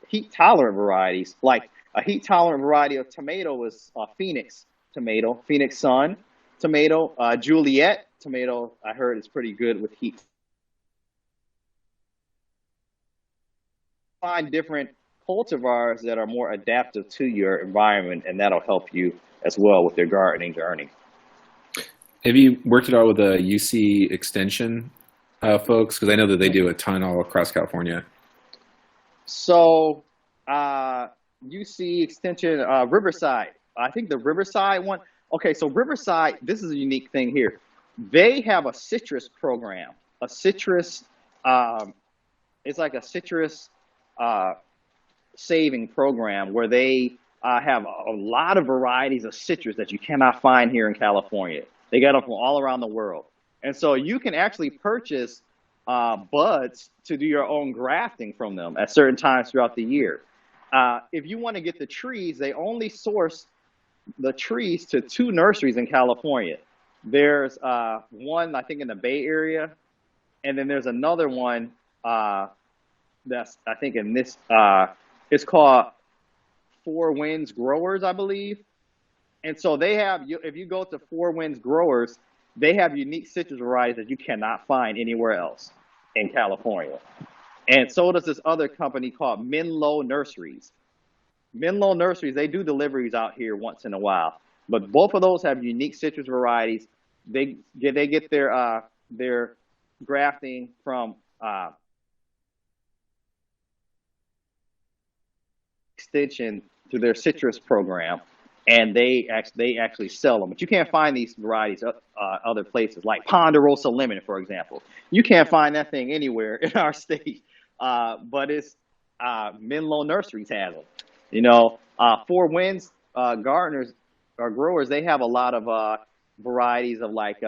heat tolerant varieties, like A heat tolerant variety of tomato is Phoenix tomato, Phoenix Sun tomato, Juliet tomato. I heard it's pretty good with heat. Find different cultivars that are more adaptive to your environment, and that'll help you as well with your gardening journey. Have you worked at all with the UC Extension folks? Because I know that they do a ton all across California. So, UC Extension, Riverside. I think the Riverside one. Okay, so Riverside, this is a unique thing here. They have a citrus program. A citrus, it's like a citrus saving program where they have a lot of varieties of citrus that you cannot find here in California. They got them from all around the world. And so you can actually purchase buds to do your own grafting from them at certain times throughout the year. If you want to get the trees, they only source the trees to 2 nurseries in California. There's one, I think, in the Bay Area, and then there's another one that's, I think, in this, it's called Four Winds Growers, I believe. And so they have, if you go to Four Winds Growers, they have unique citrus varieties that you cannot find anywhere else in California. And so does this other company called Menlo Nurseries. Menlo Nurseries, they do deliveries out here once in a while, but both of those have unique citrus varieties. They get their grafting from Extension through their citrus program, and they actually sell them. But you can't find these varieties other places, like Ponderosa Lemon, for example. You can't find that thing anywhere in our state, but it's Menlo Nurseries has them. You know, Four Winds gardeners or growers, they have a lot of varieties of like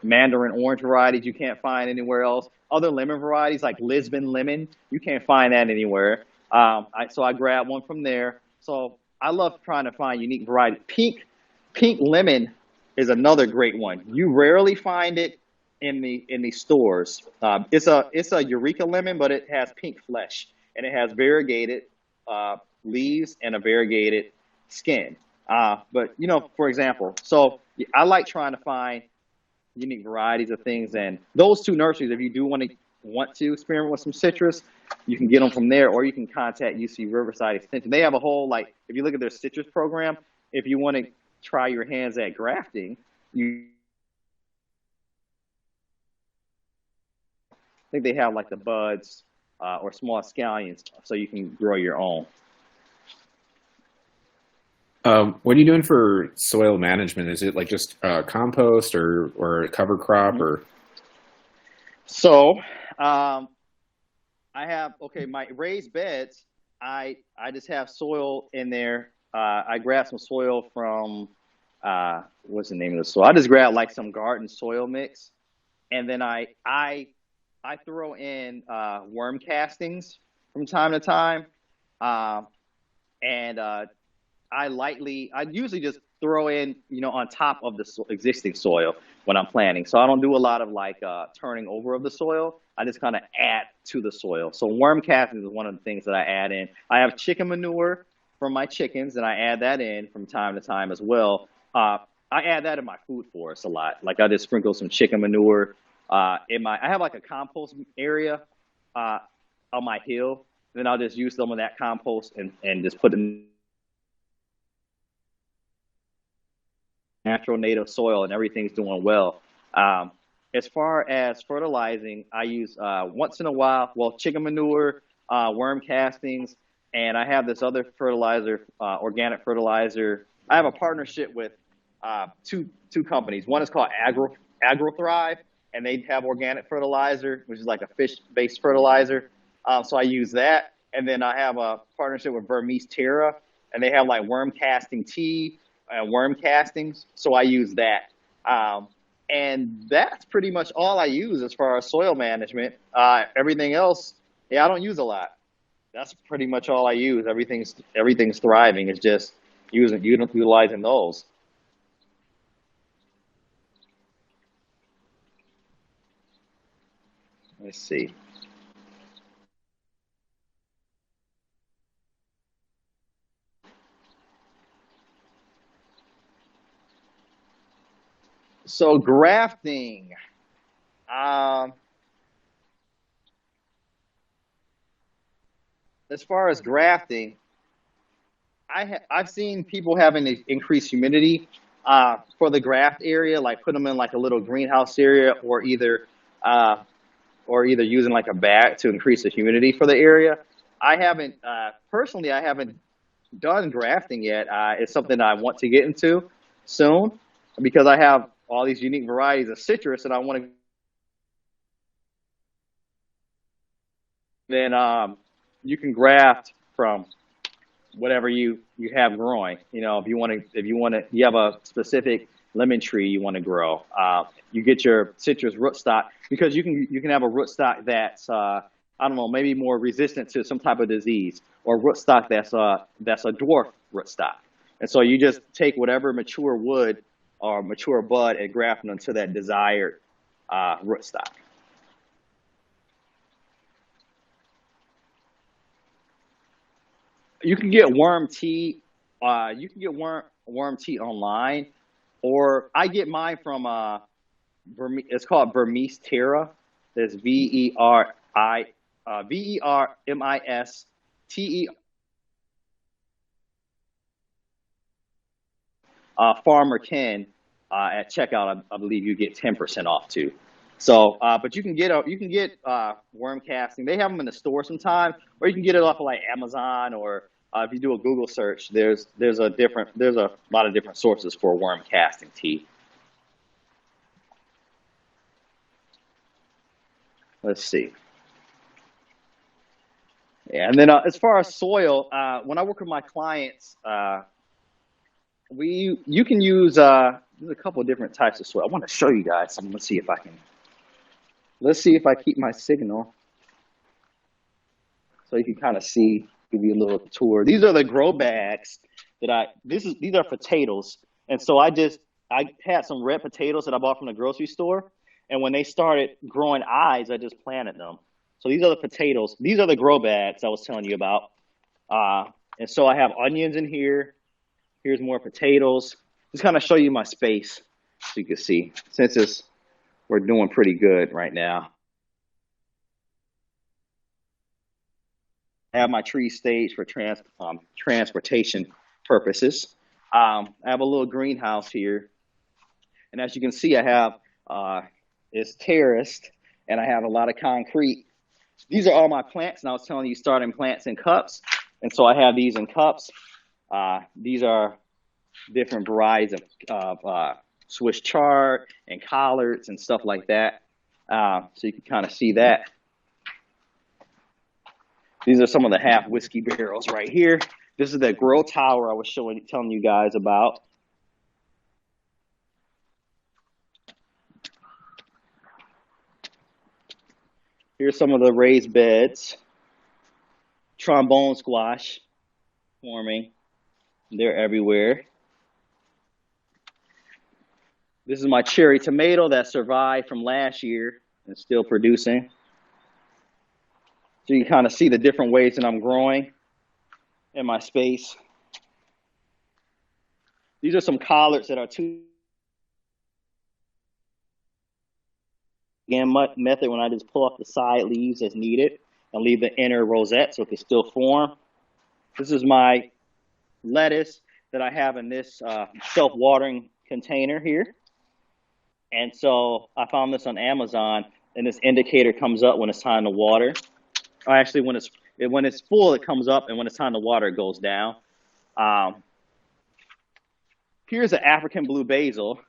mandarin orange varieties you can't find anywhere else. Other lemon varieties like Lisbon lemon, you can't find that anywhere. So I grabbed one from there. So I love trying to find unique varieties. Pink lemon is another great one. You rarely find it in the stores. It's a Eureka lemon, but it has pink flesh and it has variegated leaves and a variegated skin. But you know, for example, so I like trying to find unique varieties of things, and those 2 nurseries, if you do want to experiment with some citrus, you can get them from there, or you can contact UC Riverside Extension. They have a whole, like, if you look at their citrus program, if you want to try your hands at grafting, I think they have like the buds or small scallions, so you can grow your own. What are you doing for soil management? Is it like just compost or cover crop or? So I have, my raised beds, I just have soil in there. I grabbed some soil from, what's the name of the soil? I just grabbed like some garden soil mix. And then I throw in worm castings from time to time. I usually just throw in, on top of the existing soil when I'm planting. So I don't do a lot of like turning over of the soil. I just kind of add to the soil. So worm castings is one of the things that I add in. I have chicken manure from my chickens, and I add that in from time to time as well. I add that in my food forest a lot. Like I just sprinkle some chicken manure I have like a compost area on my hill. Then I'll just use some of that compost and just put it in natural native soil, and everything's doing well. As far as fertilizing, I use once in a while, chicken manure, worm castings, and I have this other fertilizer, organic fertilizer. I have a partnership with two companies. One is called AgroThrive, and they have organic fertilizer, which is like a fish-based fertilizer. So I use that. And then I have a partnership with Vermees Terra, and they have like worm casting tea and worm castings. So I use that. And that's pretty much all I use as far as soil management. Everything else, I don't use a lot. That's pretty much all I use. Everything's thriving. It's just utilizing those. Let's see. So grafting. As far as grafting, I've seen people having increased humidity for the graft area, like put them in like a little greenhouse area, uh, or either using like a bag to increase the humidity for the area. I haven't personally, I haven't done grafting yet. It's something I want to get into soon because I have all these unique varieties of citrus, and I want to. Then you can graft from whatever you have growing. You know, if you want to, you have a specific lemon tree you want to grow. You get your citrus rootstock because you can have a rootstock that's I don't know, maybe more resistant to some type of disease, or rootstock that's a dwarf rootstock. And so you just take whatever mature wood or mature bud and graft it onto that desired rootstock. You can get worm tea. You can get worm tea online, or I get mine from it's called Burmese Terra. That's VERMISTE. Farmer Ken at checkout, I believe you get 10% off too. So, but you can get worm casting. They have them in the store sometimes, or you can get it off of like Amazon, or if you do a Google search, there's a lot of different sources for worm casting tea. Let's see. Yeah, and then as far as soil, when I work with my clients, you can use there's a couple of different types of soil. I want to show you guys some. Let's see if I keep my signal so you can kind of see. Give you a little tour. These are the grow bags that these are potatoes, and so I had some red potatoes that I bought from the grocery store, and when they started growing eyes, I just planted them. So these are the potatoes. These are the grow bags I was telling you about, and so I have onions in here. Here's more potatoes. Just kind of show you my space so you can see. Since we're doing pretty good right now. I have my tree staged for transportation purposes. I have a little greenhouse here, and as you can see, I have it's terraced, and I have a lot of concrete. These are all my plants, and I was telling you starting plants in cups, and so I have these in cups. These are different varieties of Swiss chard and collards and stuff like that. So you can kind of see that. These are some of the half whiskey barrels right here. This is that grow tower I was telling you guys about. Here's some of the raised beds. Trombone squash forming. They're everywhere. This is my cherry tomato that survived from last year and still producing. So you kind of see the different ways that I'm growing in my space. These are some collards that are method when I just pull off the side leaves as needed and leave the inner rosette so it can still form. This is my lettuce that I have in this self-watering container here. And so I found this on Amazon, and this indicator comes up when it's time to water. Or actually, when it's full, it comes up, and when it's time to water, it goes down. Here's an African blue basil,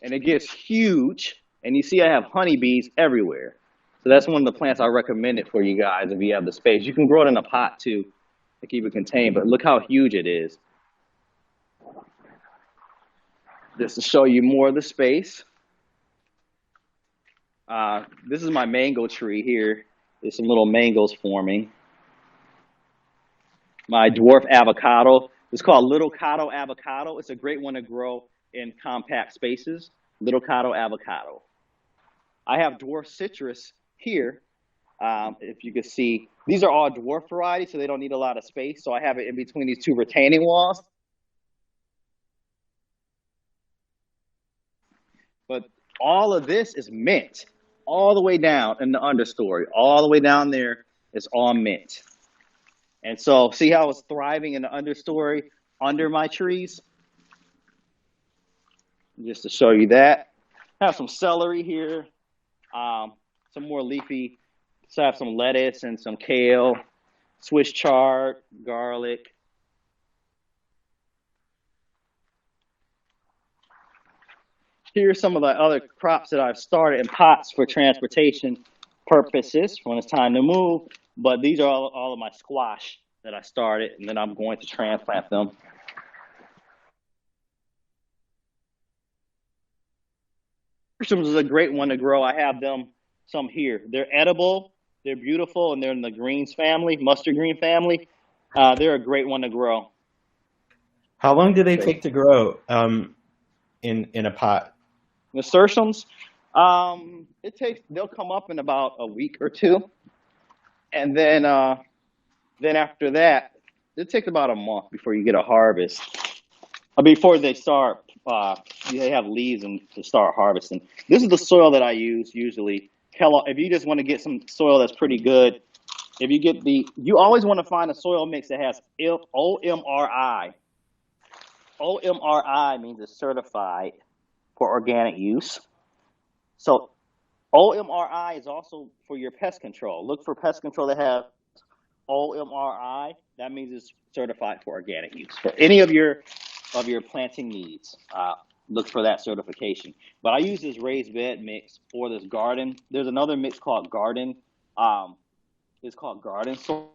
and it gets huge. And you see I have honeybees everywhere. So that's one of the plants I recommended for you guys if you have the space. You can grow it in a pot too to keep it contained, but look how huge it is. Just to show you more of the space. This is my mango tree here. There's some little mangoes forming. My dwarf avocado. It's called Little Cado Avocado. It's a great one to grow in compact spaces. Little Cado Avocado. I have dwarf citrus here. If you can see, these are all dwarf varieties, so they don't need a lot of space. So I have it in between these two retaining walls. But all of this is mint, all the way down in the understory, all the way down there is all mint. And so see how it's thriving in the understory under my trees? Just to show you that. I have some celery here, some more leafy. So I have some lettuce and some kale, Swiss chard, garlic. Here's some of the other crops that I've started in pots for transportation purposes when it's time to move. But these are all of my squash that I started, and then I'm going to transplant them. Nasturtiums is a great one to grow. I have them some here. They're edible, they're beautiful, and they're in the greens family, mustard green family. They're a great one to grow. How long do they take to grow in a pot? Nasturtiums, they'll come up in about a week or two, and then after that, it takes about a month before you get a harvest. Before they start, they have leaves and to start harvesting. This is the soil that I use usually. If you just want to get some soil that's pretty good, you always want to find a soil mix that has OMRI. OMRI means it's certified for organic use. So OMRI is also for your pest control. Look for pest control that have OMRI. That means it's certified for organic use. For any of your planting needs, look for that certification. But I use this raised bed mix for this garden. There's another mix called garden. It's called garden soil.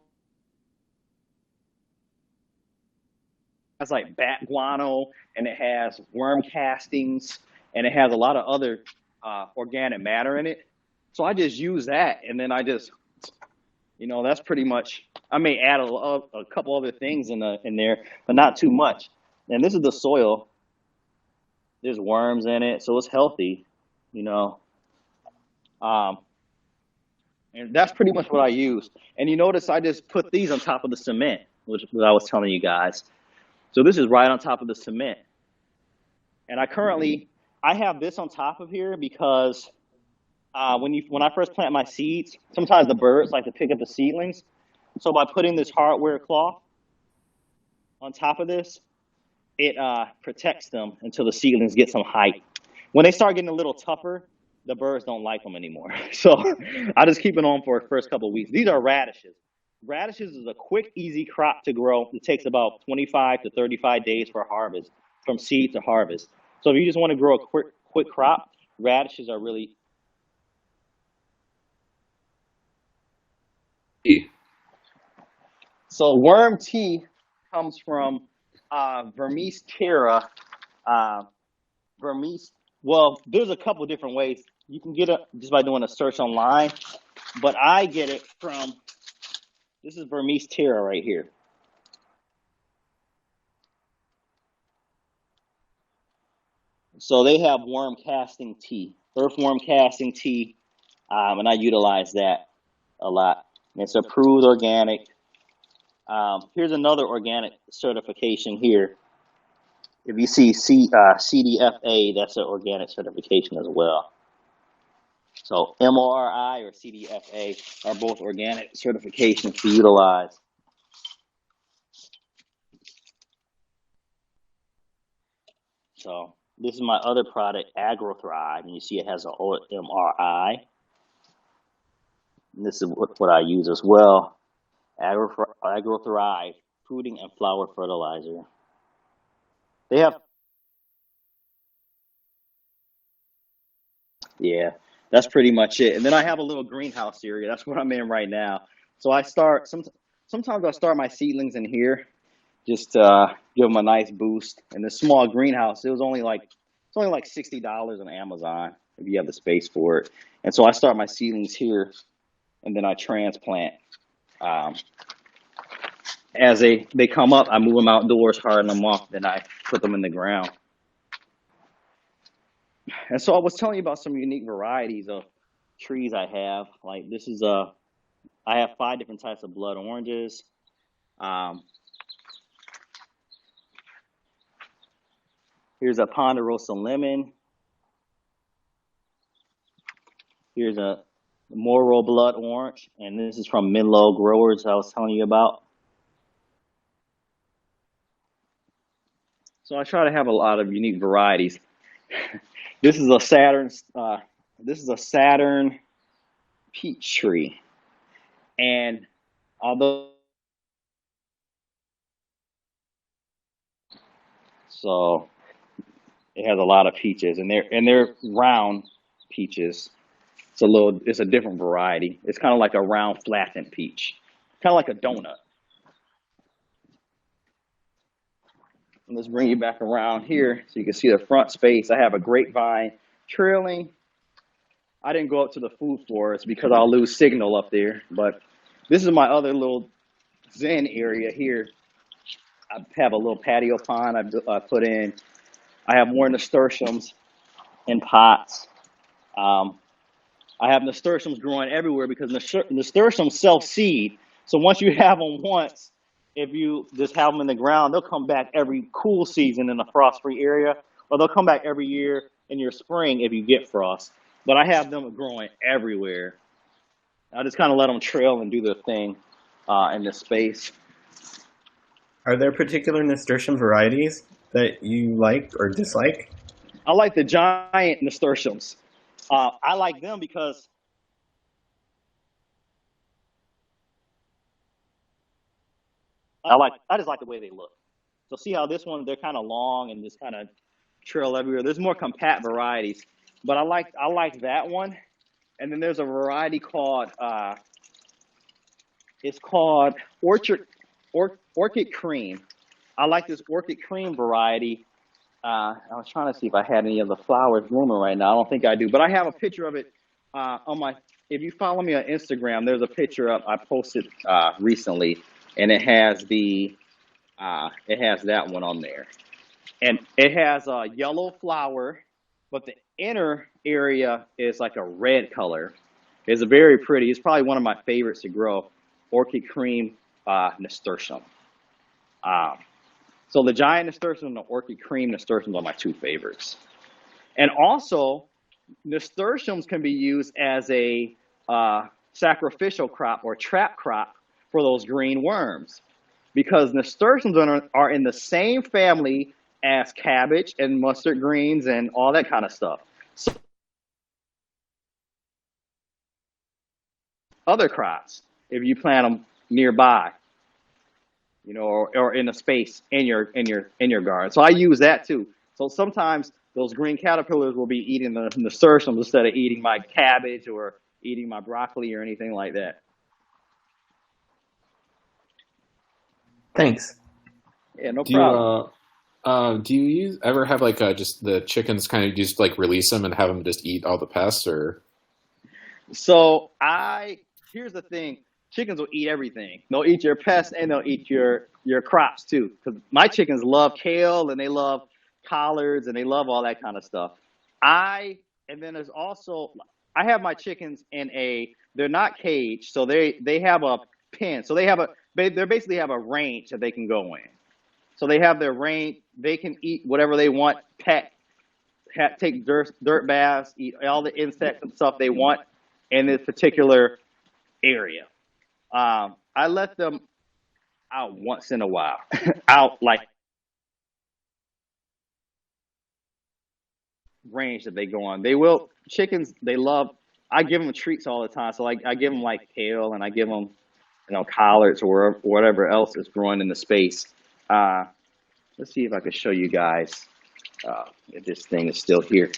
It has like bat guano, and it has worm castings, and it has a lot of other organic matter in it. So I just use that, and then I just, that's pretty much. I may add a couple other things in there, but not too much. And this is the soil. There's worms in it, so it's healthy, and that's pretty much what I use. And you notice I just put these on top of the cement, which I was telling you guys. So this is right on top of the cement. And I have this on top of here because when I first plant my seeds, sometimes the birds like to pick up the seedlings. So by putting this hardware cloth on top of this, it protects them until the seedlings get some height. When they start getting a little tougher, the birds don't like them anymore. So I just keep it on for the first couple of weeks. These are radishes. Radishes is a quick, easy crop to grow. It takes about 25 to 35 days for harvest, from seed to harvest. So if you just want to grow a quick crop, radishes are really. So worm tea comes from Vermees terra. Well, there's a couple different ways. You can get it just by doing a search online, but I get it from, this is Vermees terra right here. So they have worm casting tea, earthworm casting tea, and I utilize that a lot. It's approved organic. Here's another organic certification here. If you see CDFA, that's an organic certification as well. So MORI or CDFA are both organic certifications to utilize. So this is my other product, AgroThrive, and you see it has an OMRI. And this is what I use as well. AgroThrive, fruiting and flower fertilizer. They have, yeah, that's pretty much it. And then I have a little greenhouse area. That's what I'm in right now. So sometimes I start my seedlings in here, just give them a nice boost. And this small greenhouse, it's only like $60 on Amazon if you have the space for it. And so I start my seedlings here, and then I transplant. As they come up, I move them outdoors, harden them off, then I put them in the ground. And so I was telling you about some unique varieties of trees I have. Like this is I have 5 different types of blood oranges. Here's a ponderosa lemon. Here's a Moro Blood Orange, and this is from Menlo Growers I was telling you about. So I try to have a lot of unique varieties. This is a Saturn peach tree, and although so it has a lot of peaches, and they're round peaches. It's a different variety. It's kind of like a round flattened peach, kind of like a donut. And let's bring you back around here so you can see the front space. I have a grapevine trailing. I didn't go up to the food forest because I'll lose signal up there, but this is my other little zen area here. I have a little patio pond I put in. I have more nasturtiums in pots. I have nasturtiums growing everywhere because nasturtiums self-seed. So once you have them once, if you just have them in the ground, they'll come back every cool season in a frost-free area, or they'll come back every year in your spring if you get frost. But I have them growing everywhere. I just kind of let them trail and do their thing in this space. Are there particular nasturtium varieties that you like or dislike? I like the giant nasturtiums. I like them because I just like the way they look. So see how this one, they're kind of long and just kind of trail everywhere. There's more compact varieties, but I like that one. And then there's a variety called it's called Orchid Cream. I like this Orchid Cream variety. I was trying to see if I had any of the flowers blooming right now. I don't think I do, but I have a picture of it on my. If you follow me on Instagram, there's a picture up I posted recently, and it has that one on there, and it has a yellow flower, but the inner area is like a red color. It's very pretty. It's probably one of my favorites to grow. Orchid Cream nasturtium. So the giant nasturtium and the orchid cream nasturtiums are my two favorites. And also, nasturtiums can be used as a sacrificial crop or trap crop for those green worms, because nasturtiums are in the same family as cabbage and mustard greens and all that kind of stuff. So other crops, if you plant them nearby, or in a space in your garden. So I use that too. So sometimes those green caterpillars will be eating the nasturtiums instead of eating my cabbage or eating my broccoli or anything like that. Thanks. Yeah, no problem. Do you ever have like just the chickens kind of just like release them and have them just eat all the pests, or? So here's the thing. Chickens will eat everything. They'll eat your pests and they'll eat your crops too. Because my chickens love kale and they love collards and they love all that kind of stuff. And then there's also, I have my chickens they're not caged, so they have a pen. So they basically have a range that they can go in. So they have their range. They can eat whatever they want, take dirt baths, eat all the insects and stuff they want in this particular area. I let them out once in a while, out like range that they go on. Chickens, I give them treats all the time. So I give them like kale and I give them, collards or whatever else is growing in the space. Let's see if I can show you guys if this thing is still here.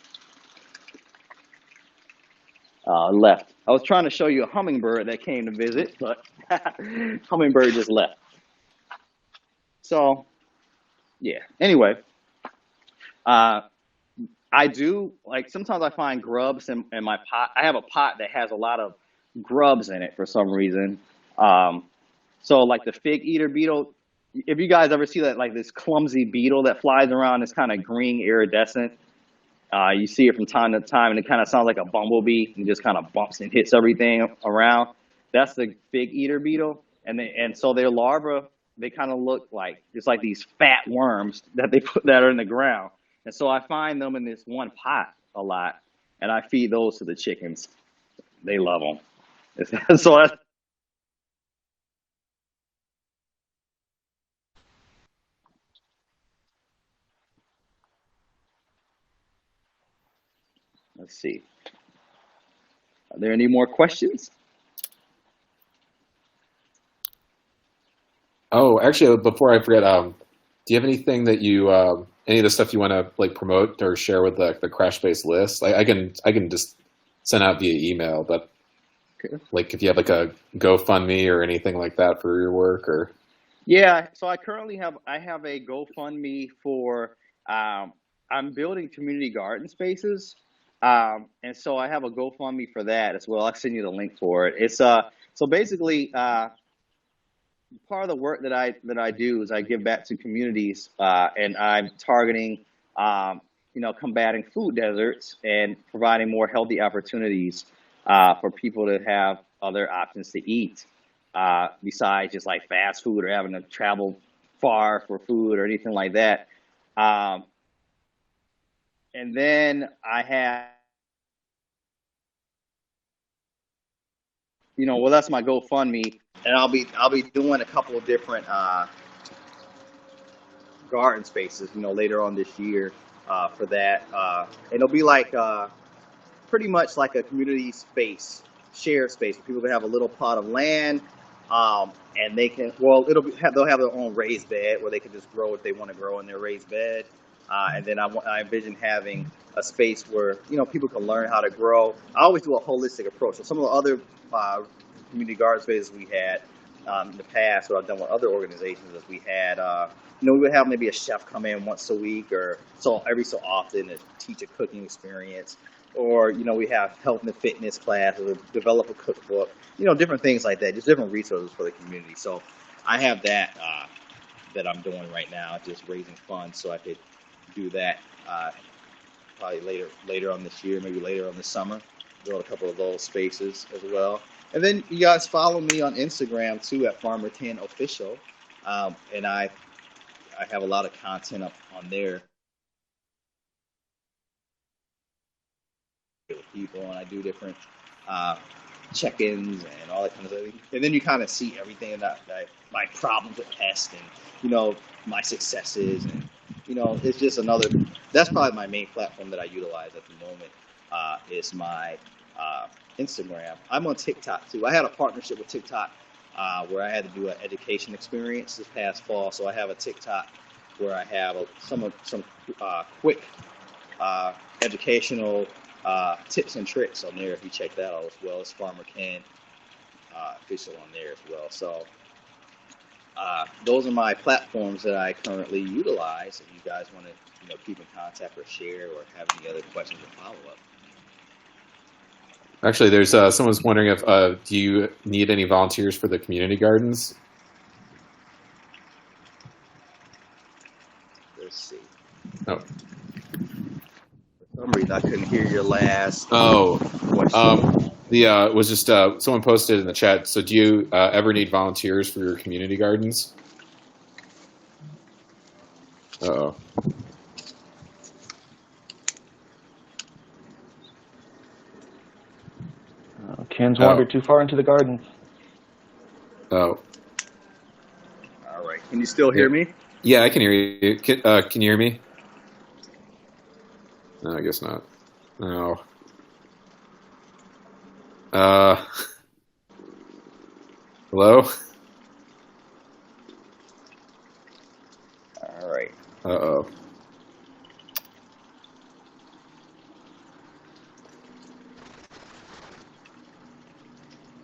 Left. I was trying to show you a hummingbird that came to visit, but hummingbird just left. So, yeah. Anyway, I do, sometimes I find grubs in my pot. I have a pot that has a lot of grubs in it for some reason. So like the fig eater beetle, if you guys ever see that, like this clumsy beetle that flies around, it's kind of green iridescent. You see it from time to time, and it kind of sounds like a bumblebee and just kind of bumps and hits everything around. That's the fig eater beetle, and so their larvae, they kind of look like it's like these fat worms that are in the ground. And so I find them in this one pot a lot, and I feed those to the chickens. They love them. So that's, let's see. Are there any more questions? Oh, actually, before I forget, do you have anything that you, any of the stuff you want to like promote or share with the Crash Base list? Like, I can just send out via email, but Okay. like if you have like a GoFundMe or anything like that for your work, or Yeah, so I have a GoFundMe for I'm building community garden spaces. And so I have a GoFundMe for that as well. I'll send you the link for it. It's so basically part of the work that I do is I give back to communities, and I'm targeting, combating food deserts and providing more healthy opportunities for people to have other options to eat besides just like fast food or having to travel far for food or anything like that. Um, and then I have, well, that's my GoFundMe, and I'll be doing a couple of different garden spaces, later on this year for that. And it'll be like pretty much like a community space, shared space, where people can have a little plot of land, and they can, well, they'll have their own raised bed where they can just grow what they want to grow in their raised bed. And then I envision having a space where, people can learn how to grow. I always do a holistic approach. So some of the other community garden spaces we had in the past, what I've done with other organizations, is we had, we would have maybe a chef come in once a week or so every so often to teach a cooking experience. Or, we have health and fitness classes, or develop a cookbook, different things like that, just different resources for the community. So I have that that I'm doing right now, just raising funds so I could do that probably later on this year, maybe later on this summer, build a couple of those spaces as well. And then you guys follow me on Instagram too at Farmer10Official, and I have a lot of content up on there with people, and I do different check-ins and all that kind of stuff. And then you kind of see everything that my problems with pests and my successes, and it's just another. That's probably my main platform that I utilize at the moment. Is my Instagram. I'm on TikTok too. I had a partnership with TikTok where I had to do an education experience this past fall. So I have a TikTok where I have some quick educational tips and tricks on there. If you check that out as well, as Farmer Ken official on there as well. So those are my platforms that I currently utilize. If you guys want to keep in contact or share or have any other questions or follow up. actually, there's someone's wondering if do you need any volunteers for the community gardens? Let's see. Oh, For some reason, I couldn't hear your last question. It was just someone posted in the chat. So, do you ever need volunteers for your community gardens? Uh-oh. Ken's wandered too far into the garden. Oh. All right. Can you still hear me? Yeah, I can hear you. Can you hear me? No, I guess not. No. Hello? All right. Uh-oh.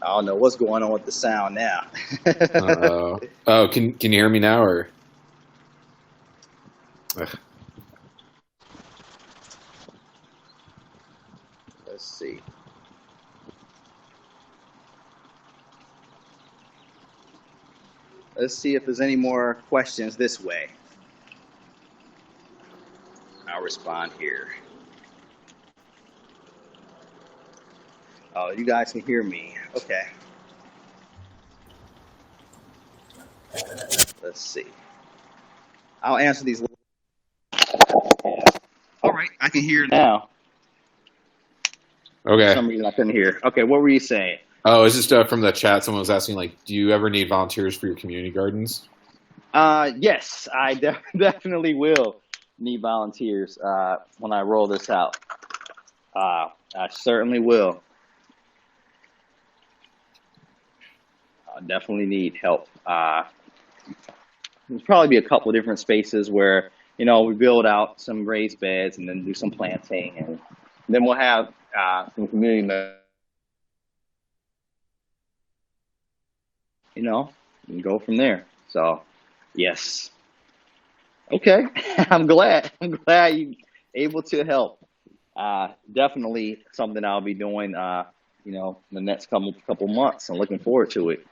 I don't know what's going on with the sound now. Uh-oh. Oh, can you hear me now, or? Ugh. Let's see. Let's see if there's any more questions this way. I'll respond here. Oh, you guys can hear me. Okay. Let's see. I'll answer these. All right, I can hear now. For Okay. some reason, I couldn't hear. Okay, what were you saying? Oh, it's just from the chat. Someone was asking, like, do you ever need volunteers for your community gardens? Yes, I definitely will need volunteers when I roll this out. I certainly will. I definitely need help. There's probably be a couple of different spaces where, we build out some raised beds and then do some planting, and then we'll have some community members, and go from there. So, yes. Okay. I'm glad you able to help. Definitely something I'll be doing, in the next couple months. I'm looking forward to it.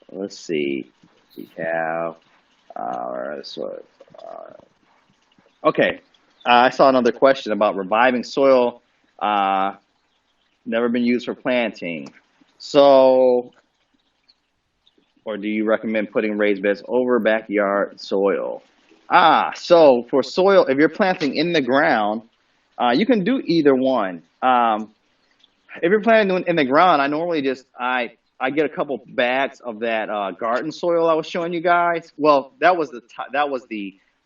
Let's see. We have, okay. I saw another question about reviving soil, never been used for planting. So, or do you recommend putting raised beds over backyard soil? So for soil, if you're planting in the ground, you can do either one. If you're planting in the ground, I normally I get a couple bags of that garden soil I was showing you guys. Well, that was the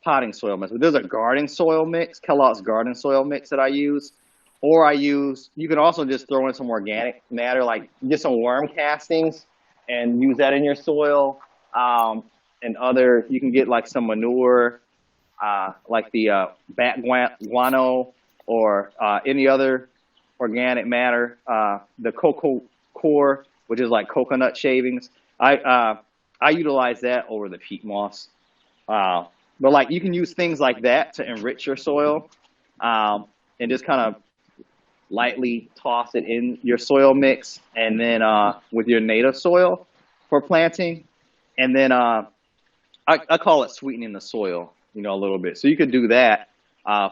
potting soil mix. But there's a garden soil mix, Kellogg's garden soil mix that I use. Or you can also just throw in some organic matter, like get some worm castings and use that in your soil. You can get like some manure, like the bat guano or any other organic matter, the cocoa core, which is like coconut shavings. I utilize that over the peat moss. But like you can use things like that to enrich your soil, and just kind of lightly toss it in your soil mix, and then with your native soil for planting, and then I call it sweetening the soil, a little bit. So you could do that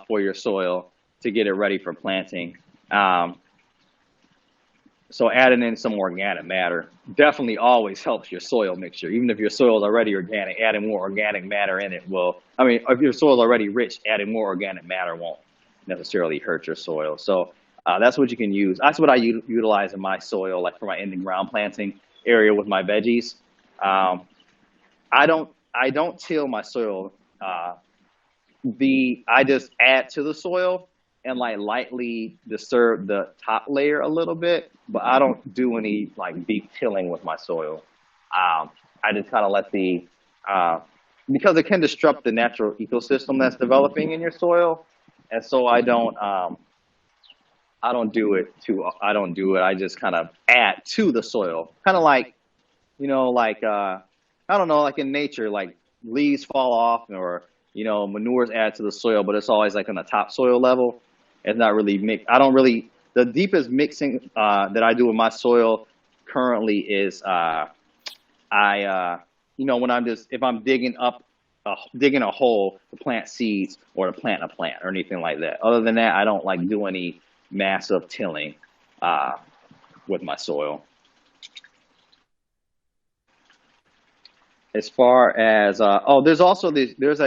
for your soil to get it ready for planting. So adding in some organic matter definitely always helps your soil mixture. Even if your soil is already organic, adding more organic matter in it if your soil is already rich, adding more organic matter won't necessarily hurt your soil. So that's what you can use. That's what I utilize in my soil, like for my in the ground planting area with my veggies. I don't till my soil. I just add to the soil and like lightly disturb the top layer a little bit, but I don't do any like deep tilling with my soil. I just kind of let because it can disrupt the natural ecosystem that's developing in your soil, and so I don't do it. I just kind of add to the soil, kind of like, I don't know, like in nature, like leaves fall off or, manures add to the soil, but it's always like on the topsoil level. It's not really mixed. The deepest mixing that I do with my soil currently is when if I'm digging a hole to plant seeds or to plant a plant or anything like that. Other than that, I don't like do any massive tilling with my soil. As far as there's also there's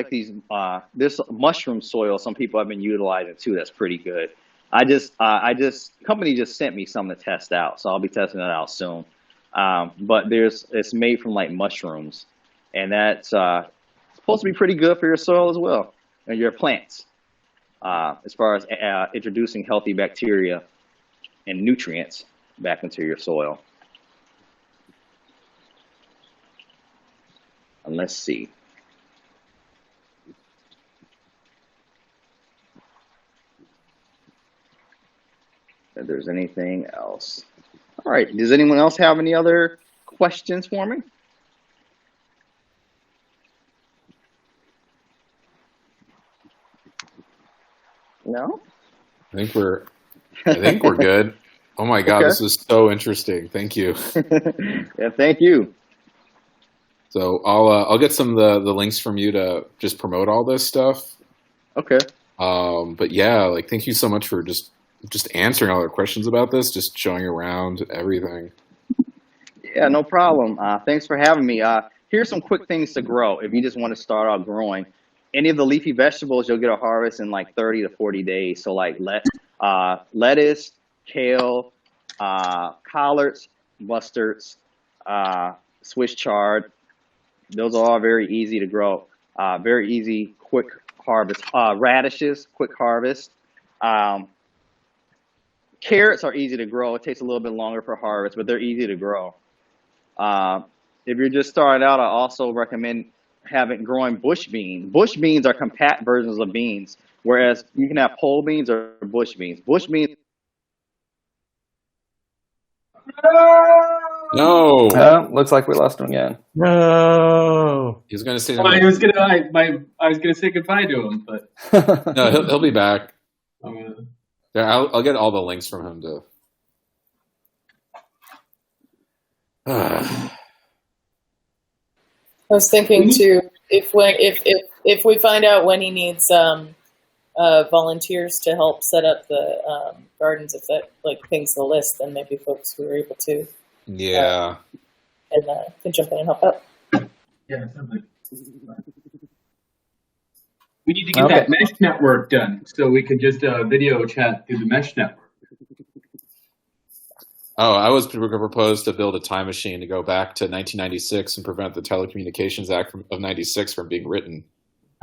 mushroom soil some people have been utilizing too. That's pretty good. Company just sent me some to test out, so I'll be testing that out soon. But it's made from like mushrooms, and that's supposed to be pretty good for your soil as well and your plants. As far as introducing healthy bacteria and nutrients back into your soil. And let's see. If there's anything else. All right. Does anyone else have any other questions for me? No? I think we're good. Oh my God, Okay. This is so interesting. Thank you. Yeah, thank you. So I'll get some of the links from you to just promote all this stuff. Okay. But yeah, like thank you so much for just answering all our questions about this, just showing around everything. Yeah, no problem. Thanks for having me. Here's some quick things to grow if you just want to start out growing. Any of the leafy vegetables, you'll get a harvest in like 30 to 40 days. So like lettuce, kale, collards, mustards, Swiss chard. Those are all very easy to grow. Very easy, quick harvest. Radishes, quick harvest. Carrots are easy to grow. It takes a little bit longer for harvest, but they're easy to grow. If you're just starting out, I also recommend growing bush beans. Bush beans are compact versions of beans, whereas you can have pole beans or bush beans. Bush beans. No. Looks like we lost him again. No. He's going to say. Well, I was gonna say goodbye to him, but No, he'll be back. I'm gonna... Yeah, I'll get all the links from him to. I was thinking too, if we find out when he needs volunteers to help set up the gardens, if that pings the list, then maybe folks who are able to can jump in and help out. Yeah, it sounds like we need to get that mesh network done so we can just video chat through the mesh network. Oh, I was proposed to build a time machine to go back to 1996 and prevent the Telecommunications Act of '96 from being written.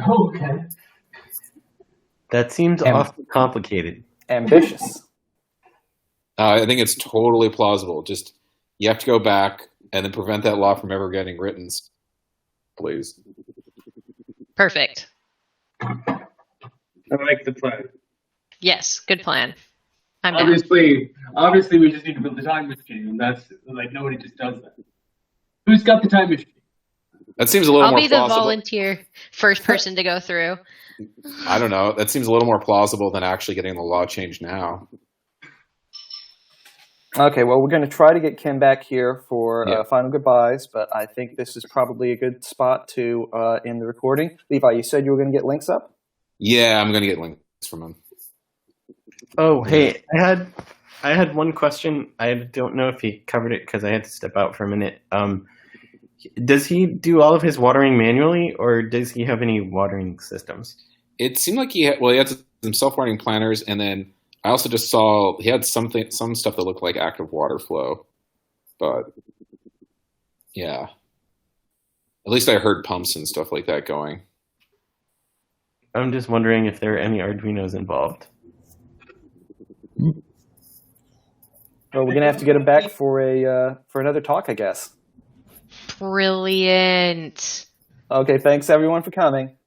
Oh, okay. That seems awfully complicated. Ambitious. I think it's totally plausible. Just you have to go back and then prevent that law from ever getting written. Please. Perfect. I like the plan. Yes, good plan. I'm obviously, we just need to build the time machine, and that's nobody just does that. Who's got the time machine? That seems a little I'll more be the plausible. volunteer first person to go through. I don't know. That seems a little more plausible than actually getting the law changed now. Okay, well, we're going to try to get Kim back here for final goodbyes, but I think this is probably a good spot to end the recording. Levi, you said you were going to get links up? Yeah, I'm going to get links from him. Oh, hey, I had one question. I don't know if he covered it because I had to step out for a minute. Does he do all of his watering manually, or does he have any watering systems? It seemed like he had some self-watering planters, and then I also just saw he had some stuff that looked like active water flow. But yeah, at least I heard pumps and stuff like that going. I'm just wondering if there are any Arduinos involved. Well, we're gonna have to get him back for another talk, I guess. Brilliant. Okay, thanks everyone for coming.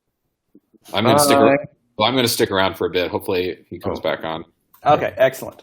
I'm going to stick around for a bit. Hopefully he comes back on. Okay, excellent.